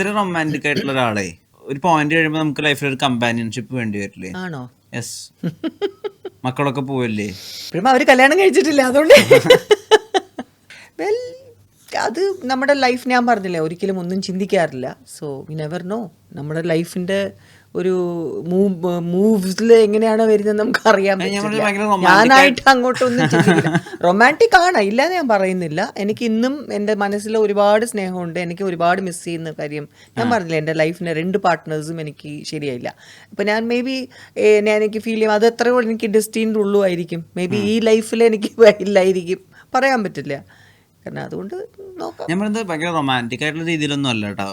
ഇത്ര റൊമാൻറ്റിക് ആയിട്ടുള്ള ഒരാളെ ഒരു പോയിന്റ് കഴിയുമ്പോൾ നമുക്ക് ലൈഫിൽ ഒരു കമ്പാനിയൻഷിപ്പ് വേണ്ടി വരില്ലേ? ആണോ? യെസ്. മക്കളൊക്കെ പോവല്ലേ? ഇപ്പോഴും അവർ കല്യാണം കഴിച്ചിട്ടില്ല, അതുകൊണ്ട് വെൽ അത് നമ്മുടെ ലൈഫ്, ഞാൻ പറഞ്ഞില്ലേ ഒരിക്കലും ഒന്നും ചിന്തിക്കാറില്ല. സോ വി നെവർ നോ നമ്മുടെ ലൈഫിന്റെ ഒരു മൂവ്സിൽ എങ്ങനെയാണോ വരുന്നത് നമുക്ക് അറിയാൻ പറ്റില്ല. ഞാനായിട്ട് അങ്ങോട്ടൊന്നും ചിന്തിക്കില്ല. റൊമാൻറ്റിക് ആണ്, ഇല്ലാതെ ഞാൻ പറയുന്നില്ല. എനിക്ക് ഇന്നും എൻ്റെ മനസ്സിൽ ഒരുപാട് സ്നേഹമുണ്ട്. എനിക്ക് ഒരുപാട് മിസ് ചെയ്യുന്ന കാര്യം ഞാൻ പറഞ്ഞില്ല, എൻ്റെ ലൈഫിൻ്റെ 2 പാർട്ട്നേഴ്സും എനിക്ക് ശരിയായില്ല. അപ്പോൾ ഞാൻ മേ ബി എനിക്ക് ഫീൽ ചെയ്യും അത് എത്രയോ എനിക്ക് ഡെസ്റ്റിൻഡ് ഉള്ളൂ ആയിരിക്കും. മേ ബി ഈ ലൈഫിൽ എനിക്ക് ഇല്ലായിരിക്കും, പറയാൻ പറ്റില്ല. കാരണം അതുകൊണ്ട് നോക്കാം. ഞാൻ പറയുന്നത് ഭയങ്കര റൊമാൻറ്റിക് ആയിട്ടുള്ള രീതിയിലൊന്നും അല്ല കേട്ടോ.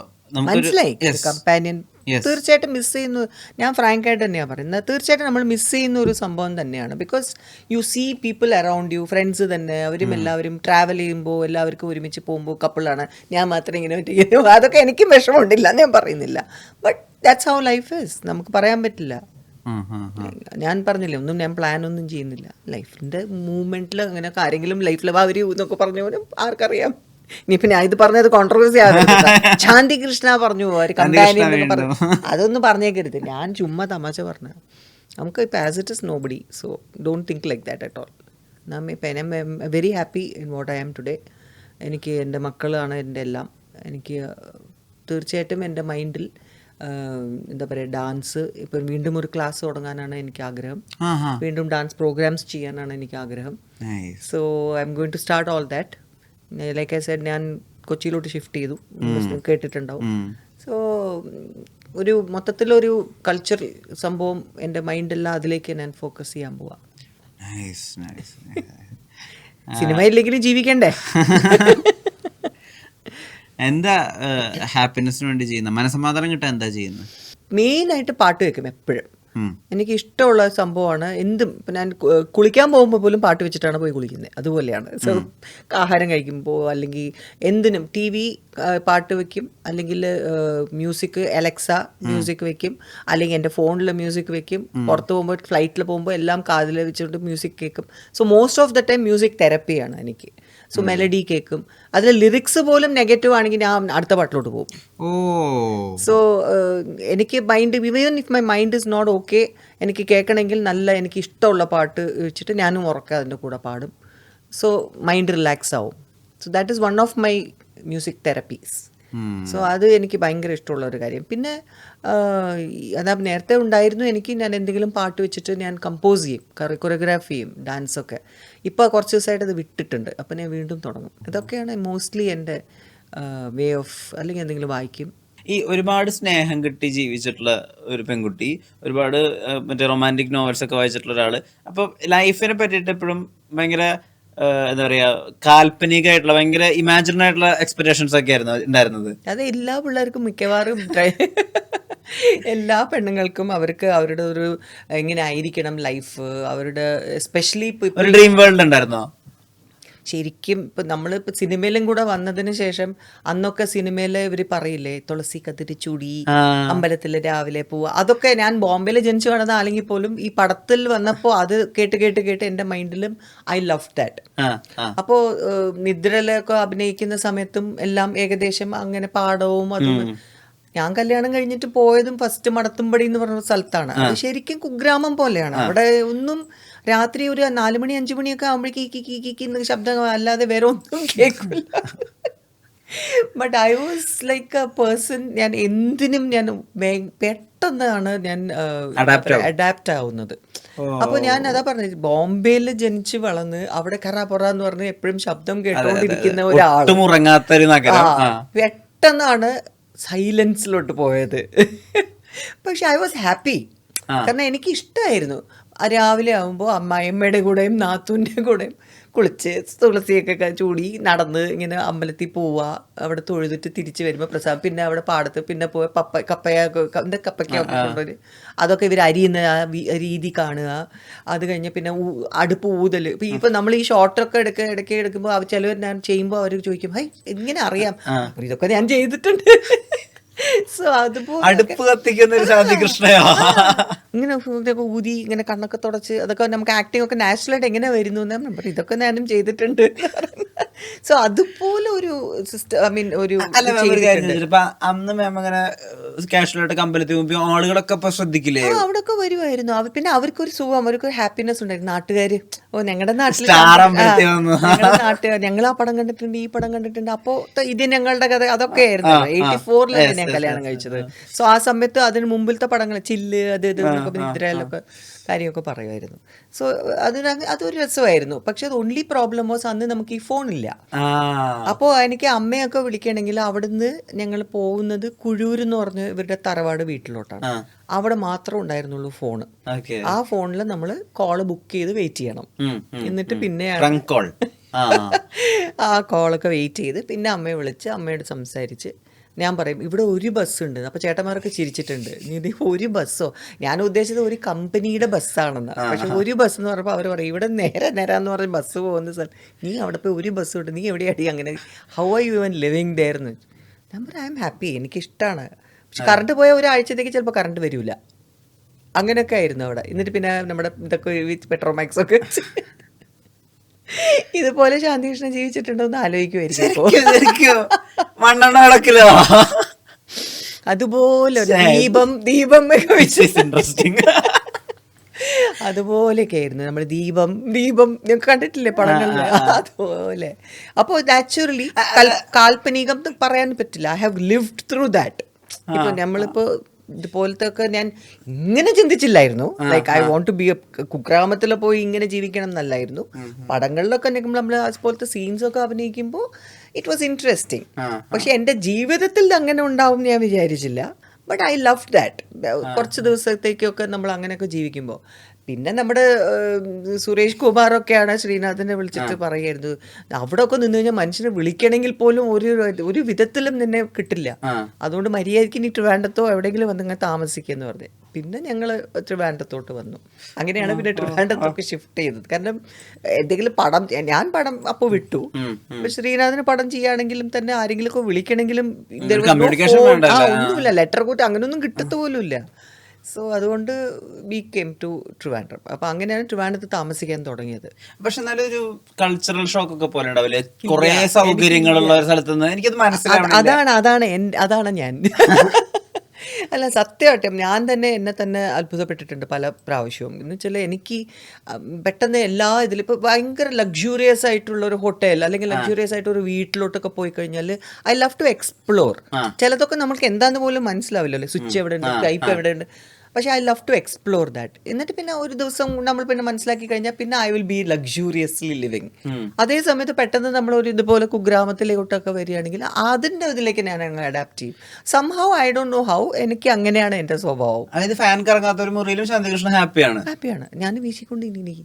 മനസ്സിലായി, കമ്പാനിയൻ തീർച്ചയായിട്ടും മിസ് ചെയ്യുന്നു. ഞാൻ ഫ്രാങ്ക് ആയിട്ട് തന്നെയാണ് പറയുന്നത്, തീർച്ചയായിട്ടും നമ്മൾ മിസ് ചെയ്യുന്ന ഒരു സംഭവം തന്നെയാണ്. Because you see people around you, friends തന്നെ, അവരും എല്ലാവരും ട്രാവൽ ചെയ്യുമ്പോൾ എല്ലാവർക്കും ഒരുമിച്ച് പോകുമ്പോൾ കപ്പിളാണ്, ഞാൻ മാത്രം ഇങ്ങനെ പറ്റിക്കുന്നു. അതൊക്കെ എനിക്കും വിഷമമുണ്ടില്ല, ഞാൻ പറയുന്നില്ല. But that's how life is, നമുക്ക് പറയാൻ പറ്റില്ല. ഞാൻ പറഞ്ഞില്ലേ, ഒന്നും ഞാൻ പ്ലാൻ ഒന്നും ചെയ്യുന്നില്ല. ലൈഫിൻ്റെ മൂവ്മെൻറ്റിൽ അങ്ങനെ ആരെങ്കിലും ലൈഫിൽ വരൂ എന്നൊക്കെ പറഞ്ഞു പോലും ആർക്കറിയാം. ഇനിയിപ്പോ ഞാൻ ഇത് പറഞ്ഞത് കോൺട്രവേഴ്സി ആകുന്നില്ല. ശാന്തി കൃഷ്ണ പറഞ്ഞു ഒരു കമ്പാനിയൻ എന്നൊക്കെ പറഞ്ഞു, അതൊന്നും പറഞ്ഞേക്കരുത്. ഞാൻ ചുമ്മാ തമാശ പറഞ്ഞു. നമുക്ക് ഇപ്പം as it is nobody, so don't think like that at all. I'm very happy in what I am today. എനിക്ക് എൻ്റെ മക്കളാണ് എൻ്റെ എല്ലാം. എനിക്ക് തീർച്ചയായിട്ടും എൻ്റെ മൈൻഡിൽ എന്താ പറയുക, ഡാൻസ് ഇപ്പം വീണ്ടും ഒരു ക്ലാസ് തുടങ്ങാനാണ് എനിക്ക് ആഗ്രഹം. വീണ്ടും ഡാൻസ് പ്രോഗ്രാംസ് ചെയ്യാനാണ് എനിക്ക് ആഗ്രഹം. So I'm going to start all that. Like I said, ഞാൻ കൊച്ചിയിലോട്ട് ഷിഫ്റ്റ് ചെയ്തു, കേട്ടിട്ടുണ്ടാവും. സോ ഒരു മൊത്തത്തിലൊരു കൾച്ചർ സംഭവം എൻ്റെ മൈൻഡെല്ലാം അതിലേക്ക് ഞാൻ ഫോക്കസ് ചെയ്യാൻ പോവാം. സിനിമയില്ലെങ്കിലും ജീവിക്കണ്ടേ? എന്താ ഹാപ്പിനെസ്സിന് വേണ്ടി ചെയ്യുന്നത്, മനസമാധാനം കിട്ടാൻ എന്താ ചെയ്യുന്നത്? മെയിനായിട്ട് പാട്ട് വെക്കും എപ്പോഴും. എനിക്ക് ഇഷ്ടമുള്ള സംഭവമാണ്. എന്തും ഇപ്പം ഞാൻ കുളിക്കാൻ പോകുമ്പോൾ പോലും പാട്ട് വെച്ചിട്ടാണ് പോയി കുളിക്കുന്നത്, അതുപോലെയാണ്. സോ ആഹാരം കഴിക്കുമ്പോൾ അല്ലെങ്കിൽ എന്തിനും ടി വി പാട്ട് വെക്കും, അല്ലെങ്കിൽ മ്യൂസിക് അലക്സ മ്യൂസിക് വെക്കും, അല്ലെങ്കിൽ എൻ്റെ ഫോണിൽ മ്യൂസിക് വെക്കും. പുറത്ത് പോകുമ്പോൾ ഫ്ലൈറ്റിൽ പോകുമ്പോൾ എല്ലാം കാതിൽ വെച്ചിട്ട് മ്യൂസിക് കേൾക്കും. So most of the time music തെറപ്പിയാണ് എനിക്ക്. സോ മെലഡി കേൾക്കും, അതിൽ ലിറിക്സ് പോലും നെഗറ്റീവ് ആണെങ്കിൽ ഞാൻ അടുത്ത പാട്ടിലോട്ട് പോകും. സോ എനിക്ക് mind, even if my mind is not okay, എനിക്ക് കേൾക്കണമെങ്കിൽ നല്ല എനിക്ക് ഇഷ്ടമുള്ള പാട്ട് വെച്ചിട്ട് ഞാനും ഉറക്കെ അതിൻ്റെ കൂടെ പാടും. സോ മൈൻഡ് റിലാക്സ് ആവും. So that is one of my music therapies. So അത് എനിക്ക് ഭയങ്കര ഇഷ്ടമുള്ള ഒരു കാര്യം. പിന്നെ അതാ നേരത്തെ ഉണ്ടായിരുന്നു എനിക്ക്, ഞാൻ എന്തെങ്കിലും പാട്ട് വെച്ചിട്ട് ഞാൻ കമ്പോസ് ചെയ്യും, കൊറിയോഗ്രാഫി ചെയ്യും, ഡാൻസൊക്കെ. ഇപ്പോൾ കുറച്ച് ദിവസമായിട്ട് അത് വിട്ടിട്ടുണ്ട്, അപ്പം ഞാൻ വീണ്ടും തുടങ്ങും. ഇതൊക്കെയാണ് മോസ്റ്റ്ലി എൻ്റെ വേ ഓഫ്. അല്ലെങ്കിൽ എന്തെങ്കിലും വായിക്കും. ഈ ഒരുപാട് സ്നേഹം കിട്ടി ജീവിച്ചിട്ടുള്ള ഒരു പെൺകുട്ടി, ഒരുപാട് മറ്റേ റൊമാൻറ്റിക് നോവൽസ് ഒക്കെ വായിച്ചിട്ടുള്ള ഒരാൾ, അപ്പോൾ ലൈഫിനെ പറ്റിയിട്ട് എപ്പോഴും ഭയങ്കര എന്താ പറയാ, കാൽപ്പനികമായിട്ടുള്ള ഭയങ്കര ഇമാജിനറി ആയിട്ടുള്ള എക്സ്പെക്ടേഷൻസ് ഒക്കെ ആയിരുന്നു ഉണ്ടായിരുന്നത്. അത് എല്ലാ പിള്ളേർക്കും മിക്കവാറും എല്ലാ പെണ്ണുങ്ങൾക്കും അവർക്ക് അവരുടെ ഒരു എങ്ങനെ ആയിരിക്കണം ലൈഫ്, അവരുടെ എസ്പെഷ്യലി ഒരു ഡ്രീം വേൾഡ് ഉണ്ടായിരുന്നോ? ശരിക്കും ഇപ്പം നമ്മളിപ്പോൾ സിനിമയിലും കൂടെ വന്നതിന് ശേഷം, അന്നൊക്കെ സിനിമയിൽ ഇവർ പറയില്ലേ, തുളസി കത്തിരി ചൂടി, അമ്പലത്തിൽ രാവിലെ പോവുക, അതൊക്കെ ഞാൻ ബോംബെയിൽ ജനിച്ചു വളർന്ന ആണെങ്കിൽ പോലും ഈ പടത്തിൽ വന്നപ്പോൾ അത് കേട്ട് കേട്ട് കേട്ട് എൻ്റെ മൈൻഡിലും ഐ ലവ് ദാറ്റ്. അപ്പോൾ നിദ്രയിലൊക്കെ അഭിനയിക്കുന്ന സമയത്തും എല്ലാം ഏകദേശം അങ്ങനെ പാടവും അതും. ഞാൻ കല്യാണം കഴിഞ്ഞിട്ട് പോയതും ഫസ്റ്റ് മടത്തുംപടി എന്ന് പറഞ്ഞ സ്ഥലത്താണ്. അത് ശരിക്കും കുഗ്രാമം പോലെയാണ്. അവിടെ ഒന്നും രാത്രി ഒരു 4 മണി 5 മണിയൊക്കെ ആകുമ്പോഴേക്ക് ശബ്ദം അല്ലാതെ വേറെ ഒന്നും കേൾക്കില്ല. But I was like A person, ഞാൻ എന്തിനും ഞാൻ പെട്ടെന്നാണ് ഞാൻ അഡാപ്റ്റ് ആവുന്നത്. അപ്പൊ ഞാൻ അതാ പറഞ്ഞത്, ബോംബെയിൽ ജനിച്ച് വളർന്ന് അവിടെ കറാപൊറ എന്ന് പറഞ്ഞ് എപ്പോഴും ശബ്ദം കേട്ടോണ്ടിരിക്കുന്ന ഒരാൾ പെട്ടെന്നാണ് സൈലൻസിലോട്ട് പോയത്. പക്ഷെ ഐ വാസ് ഹാപ്പി, കാരണം എനിക്ക് ഇഷ്ടമായിരുന്നു. രാവിലെ ആകുമ്പോൾ അമ്മായിയമ്മയുടെ കൂടെയും നാത്തൂൻ്റെ കൂടെയും കുളിച്ച് തുളസിയൊക്കെ ചൂടി നടന്ന് ഇങ്ങനെ അമ്പലത്തിൽ പോവുക, അവിടെ തൊഴുതിട്ട് തിരിച്ച് വരുമ്പോൾ പ്രസാദം, പിന്നെ അവിടെ പാടത്ത് പിന്നെ പോയ കപ്പയ്ക്കൊക്കെ കൊണ്ടുവരും, അതൊക്കെ ഇവർ അരിയുന്ന രീതി കാണുക. അത് കഴിഞ്ഞ് പിന്നെ അടുപ്പ് ഊതൽ. ഇപ്പം നമ്മൾ ഈ ഷോർട്ടൊക്കെ ഇടയ്ക്ക് എടുക്കുമ്പോൾ ചിലവർ ഞാൻ ചെയ്യുമ്പോൾ അവർ ചോദിക്കും, ഹൈ എങ്ങനെ അറിയാം, ഇതൊക്കെ ഞാൻ ചെയ്തിട്ടുണ്ട്. സോ അതുപോലെ അടുപ്പ് കത്തിക്കുന്ന ഒരു ശാന്തി കൃഷ്ണയോ ഇങ്ങനെ ഇതൊക്കെ ഊതി ഇങ്ങനെ കണ്ണൊക്കെ തുടച്ച് അതൊക്കെ നമുക്ക് ആക്ടിങ് ഒക്കെ നാച്ചുറലായിട്ട് എങ്ങനെ വരുന്നു എന്ന് ഞാൻ പറഞ്ഞു ഇതൊക്കെ ഞാനും ചെയ്തിട്ടുണ്ട്. സോ അതുപോലെ ഒരു സിസ്റ്റം ഐ മീൻ ഒരു അല്ല മാം ഒരു കാര്യം ചോദിച്ചിട്ട് ഇപ്പൊ അന്ന് മാം അങ്ങനെ കാഷ്വൽ ആയിട്ട് അമ്പലത്തിൽ പോകുമ്പോ ആളുകളൊക്കെ ഇപ്പൊ ശ്രദ്ധിക്കില്ലേ? അവിടെയൊക്കെ വരുമായിരുന്നു. പിന്നെ അവർക്കൊരു സുഖം, അവർക്കൊരു ഹാപ്പിനെസ് ഉണ്ടായിരുന്നു. നാട്ടുകാര് ഞങ്ങളുടെ നാട്ടിൽ സ്റ്റാർ അമ്പലത്തിൽ വന്നു. ഞങ്ങളുടെ നാട്ടുകാർ ഞങ്ങൾ ആ പടം കണ്ടിട്ടുണ്ട്, ഈ പടം കണ്ടിട്ടുണ്ട്. അപ്പോ ഇത് ഞങ്ങളുടെ കഥ അതൊക്കെ ആയിരുന്നു. 84 ഞാൻ കല്യാണം കഴിച്ചത്. സോ ആ സമയത്ത് അതിന് മുമ്പിലത്തെ പടങ്ങൾ ചില്ല് അത് ഇത് ഇത്രയൊക്കെ കാര്യമൊക്കെ പറയുമായിരുന്നു. സോ അതൊരു രസമായിരുന്നു. പക്ഷെ അത് ഓൺലി പ്രോബ്ലം വാസ് അന്ന് നമുക്ക് ഈ ഫോണില്ല. അപ്പോൾ എനിക്ക് അമ്മയൊക്കെ വിളിക്കണമെങ്കിൽ അവിടുന്ന് ഞങ്ങൾ പോകുന്നത് കുഴൂർ എന്ന് പറഞ്ഞ ഇവരുടെ തറവാട് വീട്ടിലോട്ടാണ്. അവിടെ മാത്രം ഉണ്ടായിരുന്നുള്ളൂ ഫോണ്. ആ ഫോണിൽ നമ്മൾ കോള് ബുക്ക് ചെയ്ത് വെയിറ്റ് ചെയ്യണം. എന്നിട്ട് പിന്നെയാണ് ആ കോളൊക്കെ വെയിറ്റ് ചെയ്ത് പിന്നെ അമ്മയെ വിളിച്ച് അമ്മയോട് സംസാരിച്ച് ഞാൻ പറയും ഇവിടെ ഒരു ബസ്സുണ്ട്. അപ്പോൾ ചേട്ടന്മാരൊക്കെ ചിരിച്ചിട്ടുണ്ട്, നീ ഒരു ബസ്സോ? ഞാൻ ഉദ്ദേശിച്ചത് ഒരു കമ്പനിയുടെ ബസ്സാണെന്ന്. പക്ഷെ ഒരു ബസ് എന്ന് പറഞ്ഞപ്പോൾ അവർ പറയും ഇവിടെ നേരാന്ന് പറഞ്ഞ് ബസ് പോകുന്ന സ്ഥലം, നീ അവിടെ പോയി ഒരു ബസ് വിട്ട് നീ എവിടെയാടി അങ്ങനെ, how are you even living there എന്ന്. ഞാൻ പറയും ഐ എം ഹാപ്പി, എനിക്കിഷ്ടമാണ്. പക്ഷെ കറണ്ട് പോയ ഒരാഴ്ചത്തേക്ക് ചിലപ്പോൾ കറണ്ട് വരില്ല. അങ്ങനെയൊക്കെ ആയിരുന്നു അവിടെ. എന്നിട്ട് പിന്നെ നമ്മുടെ ഇതൊക്കെ പെട്രോമാക്സ് ഒക്കെ ഇതുപോലെ ശാന്തികൃഷ്ണൻ ജീവിച്ചിട്ടുണ്ടോ എന്ന് ആലോചിക്കുമായിരിക്കും. അതുപോലെ ദീപം അതുപോലെയൊക്കെ ആയിരുന്നു നമ്മൾ. ദീപം ഞാൻ കണ്ടിട്ടില്ലേ പടങ്ങളില്, അതുപോലെ. അപ്പോൾ നാച്ചുറലി കാൽപ്പനികം പറയാൻ പറ്റില്ല. I have lived through that. ഇപ്പൊ നമ്മളിപ്പോ ഇതുപോലത്തെ ഒക്കെ ഞാൻ ഇങ്ങനെ ചിന്തിച്ചില്ലായിരുന്നു. Like I want to be കുഗ്രാമത്തിൽ പോയി ഇങ്ങനെ ജീവിക്കണം എന്നല്ലായിരുന്നു. പടങ്ങളിലൊക്കെ നമ്മൾ അതുപോലത്തെ സീൻസ് ഒക്കെ അഭിനയിക്കുമ്പോൾ ഇറ്റ് വാസ് ഇൻട്രസ്റ്റിംഗ്. പക്ഷെ എൻ്റെ ജീവിതത്തിൽ അങ്ങനെ ഉണ്ടാവും ഞാൻ വിചാരിച്ചില്ല. But I love that. കുറച്ച് ദിവസത്തേക്കൊക്കെ നമ്മൾ അങ്ങനെയൊക്കെ ജീവിക്കുമ്പോൾ. പിന്നെ നമ്മുടെ സുരേഷ് കുമാറൊക്കെയാണ് ശ്രീനാഥിനെ വിളിച്ചിട്ട് പറയായിരുന്നു അവിടെ ഒക്കെ നിന്ന് കഴിഞ്ഞാൽ മനുഷ്യനെ വിളിക്കണമെങ്കിൽ പോലും ഒരു വിധത്തിലും നിന്നെ കിട്ടില്ല, അതുകൊണ്ട് മര്യാദയ്ക്ക് നീ ട്രിവാൻഡ്രത്തോ എവിടെയെങ്കിലും വന്ന് ഇങ്ങനെ താമസിക്കുമെന്ന് പറഞ്ഞു. പിന്നെ ഞങ്ങൾ ട്രിവാൻഡ്രത്തോട്ട് വന്നു. അങ്ങനെയാണ് പിന്നെ ട്രിവാൻഡ്രത്തൊക്കെ ഷിഫ്റ്റ് ചെയ്തത്. കാരണം എന്തെങ്കിലും ഞാൻ പടം അപ്പോൾ വിട്ടു. ശ്രീനാഥിന് പടം ചെയ്യുകയാണെങ്കിലും തന്നെ ആരെങ്കിലും ഒക്കെ വിളിക്കണമെങ്കിലും ഒന്നുമില്ല, ലെറ്റർ കൂട്ടി അങ്ങനെയൊന്നും കിട്ടത്ത പോലും ഇല്ല. സോ അതുകൊണ്ട് വി കെയിം ടു ട്രിവാൻഡ്രം. അപ്പൊ അങ്ങനെയാണ് ട്രിവാൻഡ്രത്ത് താമസിക്കാൻ തുടങ്ങിയത്. പക്ഷെ എന്നാലും ഒരു കൾച്ചറൽ ഷോക്ക് ഒക്കെ പോലെ ഉണ്ടാവില്ലേ, കുറെ സൗകര്യങ്ങളുള്ള ഒരു സ്ഥലത്ത് നിന്ന്? എനിക്കത് മനസ്സിലാവും. അതാണ് ഞാൻ അല്ല സത്യമായിട്ടും ഞാൻ തന്നെ എന്നെ തന്നെ അത്ഭുതപ്പെട്ടിട്ടുണ്ട് പല പ്രാവശ്യവും. എന്ന് വെച്ചാൽ എനിക്ക് പെട്ടെന്ന് എല്ലാ ഇതിലും ഇപ്പോൾ ഭയങ്കര ലക്ഷ്യൂറിയസ് ആയിട്ടുള്ള ഒരു ഹോട്ടൽ അല്ലെങ്കിൽ ലക്ഷ്യൂറിയസ് ആയിട്ട് ഒരു വീട്ടിലോട്ടൊക്കെ പോയി കഴിഞ്ഞാൽ ഐ ലവ് ടു എക്സ്പ്ലോർ. ചിലതൊക്കെ നമുക്ക് എന്താന്ന് പോലും മനസ്സിലാവില്ലല്ലോ, സ്വിച്ച് എവിടെ ഉണ്ട്, ടൈപ്പ് എവിടെ ഉണ്ട്. പക്ഷേ I love to explore that. എന്നിട്ട് പിന്നെ ഒരു ദിവസം നമ്മൾ പിന്നെ മനസ്സിലാക്കി കഴിഞ്ഞാൽ പിന്നെ I will be luxuriously living. അതേ സമയത്ത് പെട്ടെന്ന് നമ്മൾ ഒരു ഇതുപോലെ കുഗ്രാമത്തിലേക്കൊക്കെ വരികയാണെങ്കിൽ അതിൻ്റെ ഇതിലേക്ക് ഞാൻ അങ്ങ് അഡാപ്റ്റ് ചെയ്യും. Somehow I don't know how, എനിക്ക് അങ്ങനെയാണ് എൻ്റെ സ്വഭാവം. അതായത് ഫാൻ കറങ്ങാത്ത ഒരു മുറിയിലും ശാന്തികൃഷ്ണൻ ഹാപ്പിയാണ്. ഞാൻ വീശിക്കൊണ്ട് ഇനി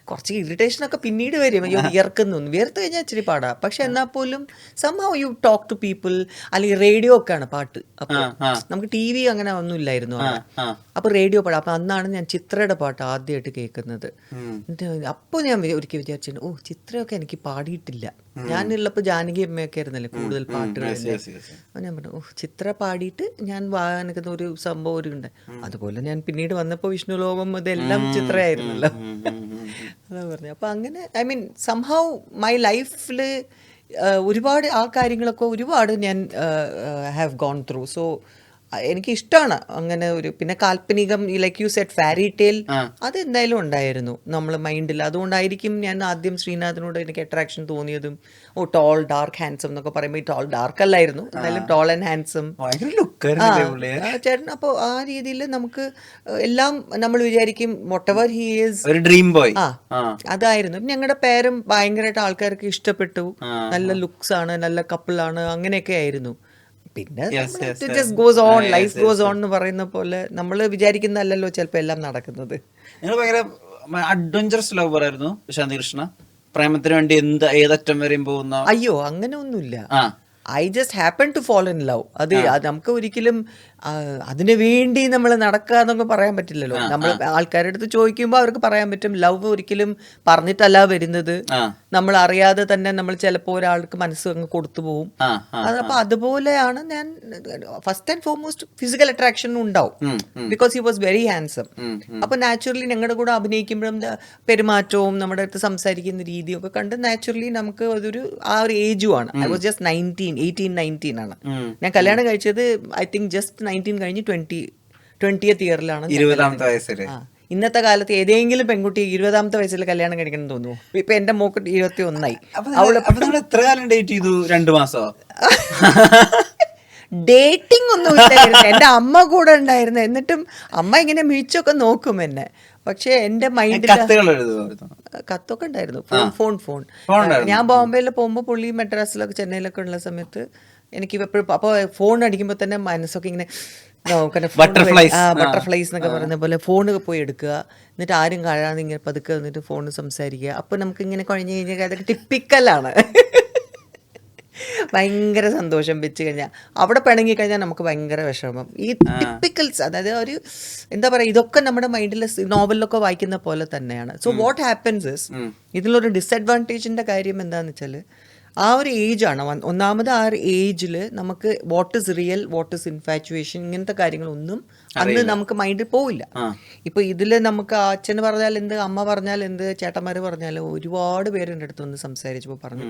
കുറച്ച് ഇറിറ്റേഷനൊക്കെ പിന്നീട് വരും. അയ്യോ വിയർക്കുന്നു, വിയർത്ത് കഴിഞ്ഞാൽ ഇച്ചിരി പാടാ. പക്ഷെ എന്നാൽ പോലും somehow you talk to people. അല്ലെങ്കിൽ റേഡിയോ ഒക്കെയാണ് പാട്ട്. അപ്പോൾ നമുക്ക് ടി വി അങ്ങനെ ഒന്നും ഇല്ലായിരുന്നു. അപ്പോൾ റേഡിയോ പാടാം. അപ്പോൾ അന്നാണ് ഞാൻ ചിത്രയുടെ പാട്ട് ആദ്യമായിട്ട് കേൾക്കുന്നത്. അപ്പോൾ ഞാൻ ഒരിക്കൽ വിചാരിച്ചു ഓ ചിത്രയൊക്കെ എനിക്ക് പാടിയിട്ടില്ല. ഞാനുള്ളപ്പോൾ ജാനകി അമ്മയൊക്കെ ആയിരുന്നല്ലേ കൂടുതൽ പാട്ടുകൾ. അപ്പോൾ ഞാൻ പറഞ്ഞു ഓ ചിത്ര പാടിയിട്ട് ഞാൻ വാങ്ങുന്ന ഒരു സംഭവം ഒരു ഉണ്ട്. അതുപോലെ ഞാൻ പിന്നീട് വന്നപ്പോൾ വിഷ്ണു ലോകം ഇതെല്ലാം ചിത്രയായിരുന്നല്ലോ. അതാ പറഞ്ഞു. അപ്പോൾ അങ്ങനെ ഐ മീൻ സംഹൗ മൈ ലൈഫിൽ ഒരുപാട് ആ കാര്യങ്ങളൊക്കെ ഒരുപാട് ഞാൻ ഹാവ് ഗോൺ ത്രൂ. സോ എനിക്കിഷ്ടമാണ് അങ്ങനെ ഒരു. പിന്നെ കാൽപ്പനികം ലൈക്ക് യു സെഡ് ഫാരി ടെയിൽ അത് എന്തായാലും ഉണ്ടായിരുന്നു നമ്മൾ മൈൻഡിൽ. അതുകൊണ്ടായിരിക്കും ഞാൻ ആദ്യം ശ്രീനാഥിനോട് എനിക്ക് അട്രാക്ഷൻ തോന്നിയതും. ഓ ടോൾ ഡാർക്ക് ഹാൻസം എന്നൊക്കെ പറയുമ്പോൾ ഈ ടോൾ ഡാർക്ക് അല്ലായിരുന്നു, എന്തായാലും ടോൾ ആൻഡ് ഹാൻസം ചേട്ടൻ. അപ്പോൾ ആ രീതിയിൽ നമുക്ക് എല്ലാം നമ്മൾ വിചാരിക്കും വോട്ട് എവർ ഹി ഈസ് ഒരു ഡ്രീം ബോയ്. അതായിരുന്നു. ഞങ്ങളുടെ പേരും ഭയങ്കരമായിട്ട് ആൾക്കാർക്ക് ഇഷ്ടപ്പെട്ടു. നല്ല ലുക്സ് ആണ്, നല്ല കപ്പിളാണ്, അങ്ങനെയൊക്കെ ആയിരുന്നു. പിന്നെ just goes on, life goes on എന്ന് പറയുന്ന പോലെ നമ്മൾ വിചാരിക്കുന്നതല്ലല്ലോ ചിലപ്പോൾ എല്ലാം നടക്കുന്നത്. നിങ്ങൾ ഭയങ്കര അഡ്വഞ്ചറസ് ലവർ ആയിരുന്നു ശാന്തികൃഷ്ണ. പ്രേമത്തിന് വേണ്ടി ഏതറ്റം വരെയും പോകുന്ന? അയ്യോ അങ്ങനെ ഒന്നുമില്ല. I just happen to fall in love. അത് നമുക്ക് ഒരിക്കലും അതിനു വേണ്ടി നമ്മൾ നടക്കുക എന്നൊക്കെ പറയാൻ പറ്റില്ലല്ലോ. നമ്മൾ ആൾക്കാരുടെ അടുത്ത് ചോദിക്കുമ്പോൾ അവർക്ക് പറയാൻ പറ്റും ലവ് ഒരിക്കലും പറഞ്ഞിട്ടല്ല വരുന്നത്, നമ്മൾ അറിയാതെ തന്നെ നമ്മൾ ചിലപ്പോൾ ഒരാൾക്ക് മനസ്സ് അങ്ങ് കൊടുത്തു പോകും. അപ്പൊ അതുപോലെയാണ് ഞാൻ first and foremost physical attraction ഉണ്ടാവും, because he was very handsome. അപ്പൊ നാച്ചുറലി ഞങ്ങളുടെ കൂടെ അഭിനയിക്കുമ്പോഴും പെരുമാറ്റവും നമ്മുടെ അടുത്ത് സംസാരിക്കുന്ന രീതിയും ഒക്കെ കണ്ട് നാച്ചുറലി നമുക്ക് അതൊരു ആ ഒരു ഏജും ആണ്. ഐ വാസ് ജസ്റ്റ് 18-19 ആണ് ഞാൻ കല്യാണം കഴിച്ചത്. ഐ തിങ്ക് ജസ്റ്റ് 19 കഴിഞ്ഞ് 20th ഇയറിലാണ്. ഇന്നത്തെ കാലത്ത് ഏതെങ്കിലും പെൺകുട്ടി 20ാമത്തെ വയസ്സിൽ കല്യാണം കഴിക്കണം എന്ന് തോന്നുന്നു. ഇപ്പൊ എന്റെ മോക്ക് 21 എത്ര കാലം ഡേറ്റ് ചെയ്തു? 2 മാസോ? ഡേറ്റിംഗ് ഒന്നും ഇല്ലായിരുന്നു. എന്റെ അമ്മ കൂടെ ഉണ്ടായിരുന്നു. എന്നിട്ടും അമ്മ ഇങ്ങനെ മിഴിച്ചൊക്കെ നോക്കും എന്നെ. പക്ഷെ എന്റെ മൈൻഡിൽ കത്തൊക്കെ ഉണ്ടായിരുന്നു. ഫോൺ ഞാൻ ബോംബെയിൽ പോകുമ്പോൾ പുള്ളി മദ്രാസിലൊക്കെ ചെന്നൈയിലൊക്കെ ഉള്ള സമയത്ത് എനിക്ക് എപ്പോഴും അപ്പോൾ ഫോൺ അടിക്കുമ്പോൾ തന്നെ മനസ്സൊക്കെ ഇങ്ങനെ ബട്ടർഫ്ലൈസ് എന്നൊക്കെ പറയുന്ന പോലെ ഫോണ് പോയി എടുക്കുക, എന്നിട്ട് ആരും കാണാതെ ഇങ്ങനെ പതുക്കെ വന്നിട്ട് ഫോണ് സംസാരിക്കുക. അപ്പൊ നമുക്ക് ഇങ്ങനെ കുഴഞ്ഞു കഴിഞ്ഞാൽ അതൊക്കെ ടിപ്പിക്കലാണ്. ഭയങ്കര സന്തോഷം വെച്ച് കഴിഞ്ഞാൽ അവിടെ പിണങ്ങി കഴിഞ്ഞാൽ നമുക്ക് ഭയങ്കര വിഷമം. ഈ ടിപ്പിക്കൽസ്, അതായത് ഒരു എന്താ പറയുക, ഇതൊക്കെ നമ്മുടെ മൈൻഡിൽ നോവലിലൊക്കെ വായിക്കുന്ന പോലെ തന്നെയാണ്. സോ വാട്ട് ഹാപ്പൻസ് ഇസ്, ഇതിലൊരു ഡിസഡ്വാൻറ്റേജിന്റെ കാര്യം എന്താണെന്ന് വെച്ചാൽ ആ ഒരു ഏജാണ് ഒന്നാമത്. ആ ഒരു ഏജിൽ നമുക്ക് what is real, what is infatuation, ഇങ്ങനത്തെ കാര്യങ്ങളൊന്നും അന്ന് നമുക്ക് മൈൻഡിൽ പോവില്ല. ഇപ്പൊ ഇതില് നമുക്ക് അച്ഛന് പറഞ്ഞാൽ എന്ത്, അമ്മ പറഞ്ഞാൽ എന്ത്, ചേട്ടന്മാര് പറഞ്ഞാൽ, ഒരുപാട് പേര് എൻ്റെ അടുത്ത് വന്ന് സംസാരിച്ചപ്പോൾ പറഞ്ഞു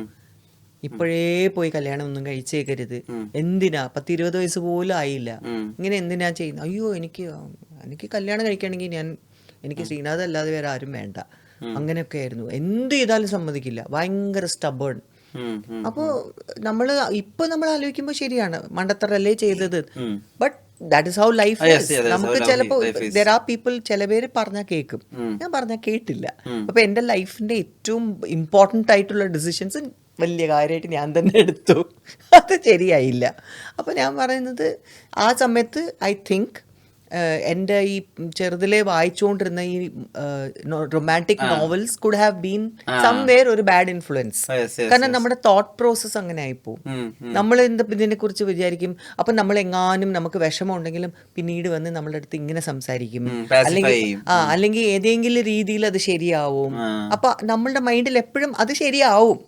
ഇപ്പോഴേ പോയി കല്യാണം ഒന്നും കഴിച്ചേക്കരുത്, എന്തിനാ 10-20 വയസ്സ് പോലും ആയില്ല, ഇങ്ങനെ എന്തിനാ ചെയ്യുന്നത്, അയ്യോ എനിക്ക് കല്യാണം കഴിക്കുകയാണെങ്കിൽ എനിക്ക് ശ്രീനാഥ് അല്ലാതെ വേറെ ആരും വേണ്ട, അങ്ങനെയൊക്കെ ആയിരുന്നു. എന്ത് ചെയ്താലും സമ്മതിക്കില്ല, ഭയങ്കര സ്റ്റബേൺ. അപ്പോ ഇപ്പൊ നമ്മൾ ആലോചിക്കുമ്പോ ശരിയാണ്, മണ്ടത്തരല്ലേ ചെയ്തത്. But that is how life is. നമുക്ക് ചിലപ്പോ ദെർ ആർ പീപ്പിൾ, ചില പേര് പറഞ്ഞാൽ കേൾക്കും, ഞാൻ പറഞ്ഞാൽ കേട്ടില്ല. അപ്പൊ എന്റെ ലൈഫിന്റെ ഏറ്റവും ഇമ്പോർട്ടൻ്റ് ആയിട്ടുള്ള ഡിസിഷൻസ് വലിയ കാര്യമായിട്ട് ഞാൻ തന്നെ എടുത്തു, അത് ശരിയായില്ല. അപ്പോൾ ഞാൻ പറയുന്നത് ആ സമയത്ത് ഐ തിങ്ക് എൻ്റെ ഈ ചെറുതിലെ വായിച്ചുകൊണ്ടിരുന്ന ഈ romantic novels could have been somewhere ഒരു ബാഡ് ഇൻഫ്ലുവൻസ്. കാരണം നമ്മുടെ തോട്ട് പ്രോസസ് അങ്ങനെ ആയിപ്പോവും. നമ്മൾ ഇതിനെ കുറിച്ച് വിചാരിക്കും, അപ്പം നമ്മൾ എങ്ങാനും നമുക്ക് വിഷമം ഉണ്ടെങ്കിലും പിന്നീട് വന്ന് നമ്മളുടെ അടുത്ത് ഇങ്ങനെ സംസാരിക്കും, അല്ലെങ്കിൽ ഏതെങ്കിലും രീതിയിൽ അത് ശരിയാവും. അപ്പൊ നമ്മളുടെ മൈൻഡിൽ എപ്പോഴും അത് ശരിയാവും.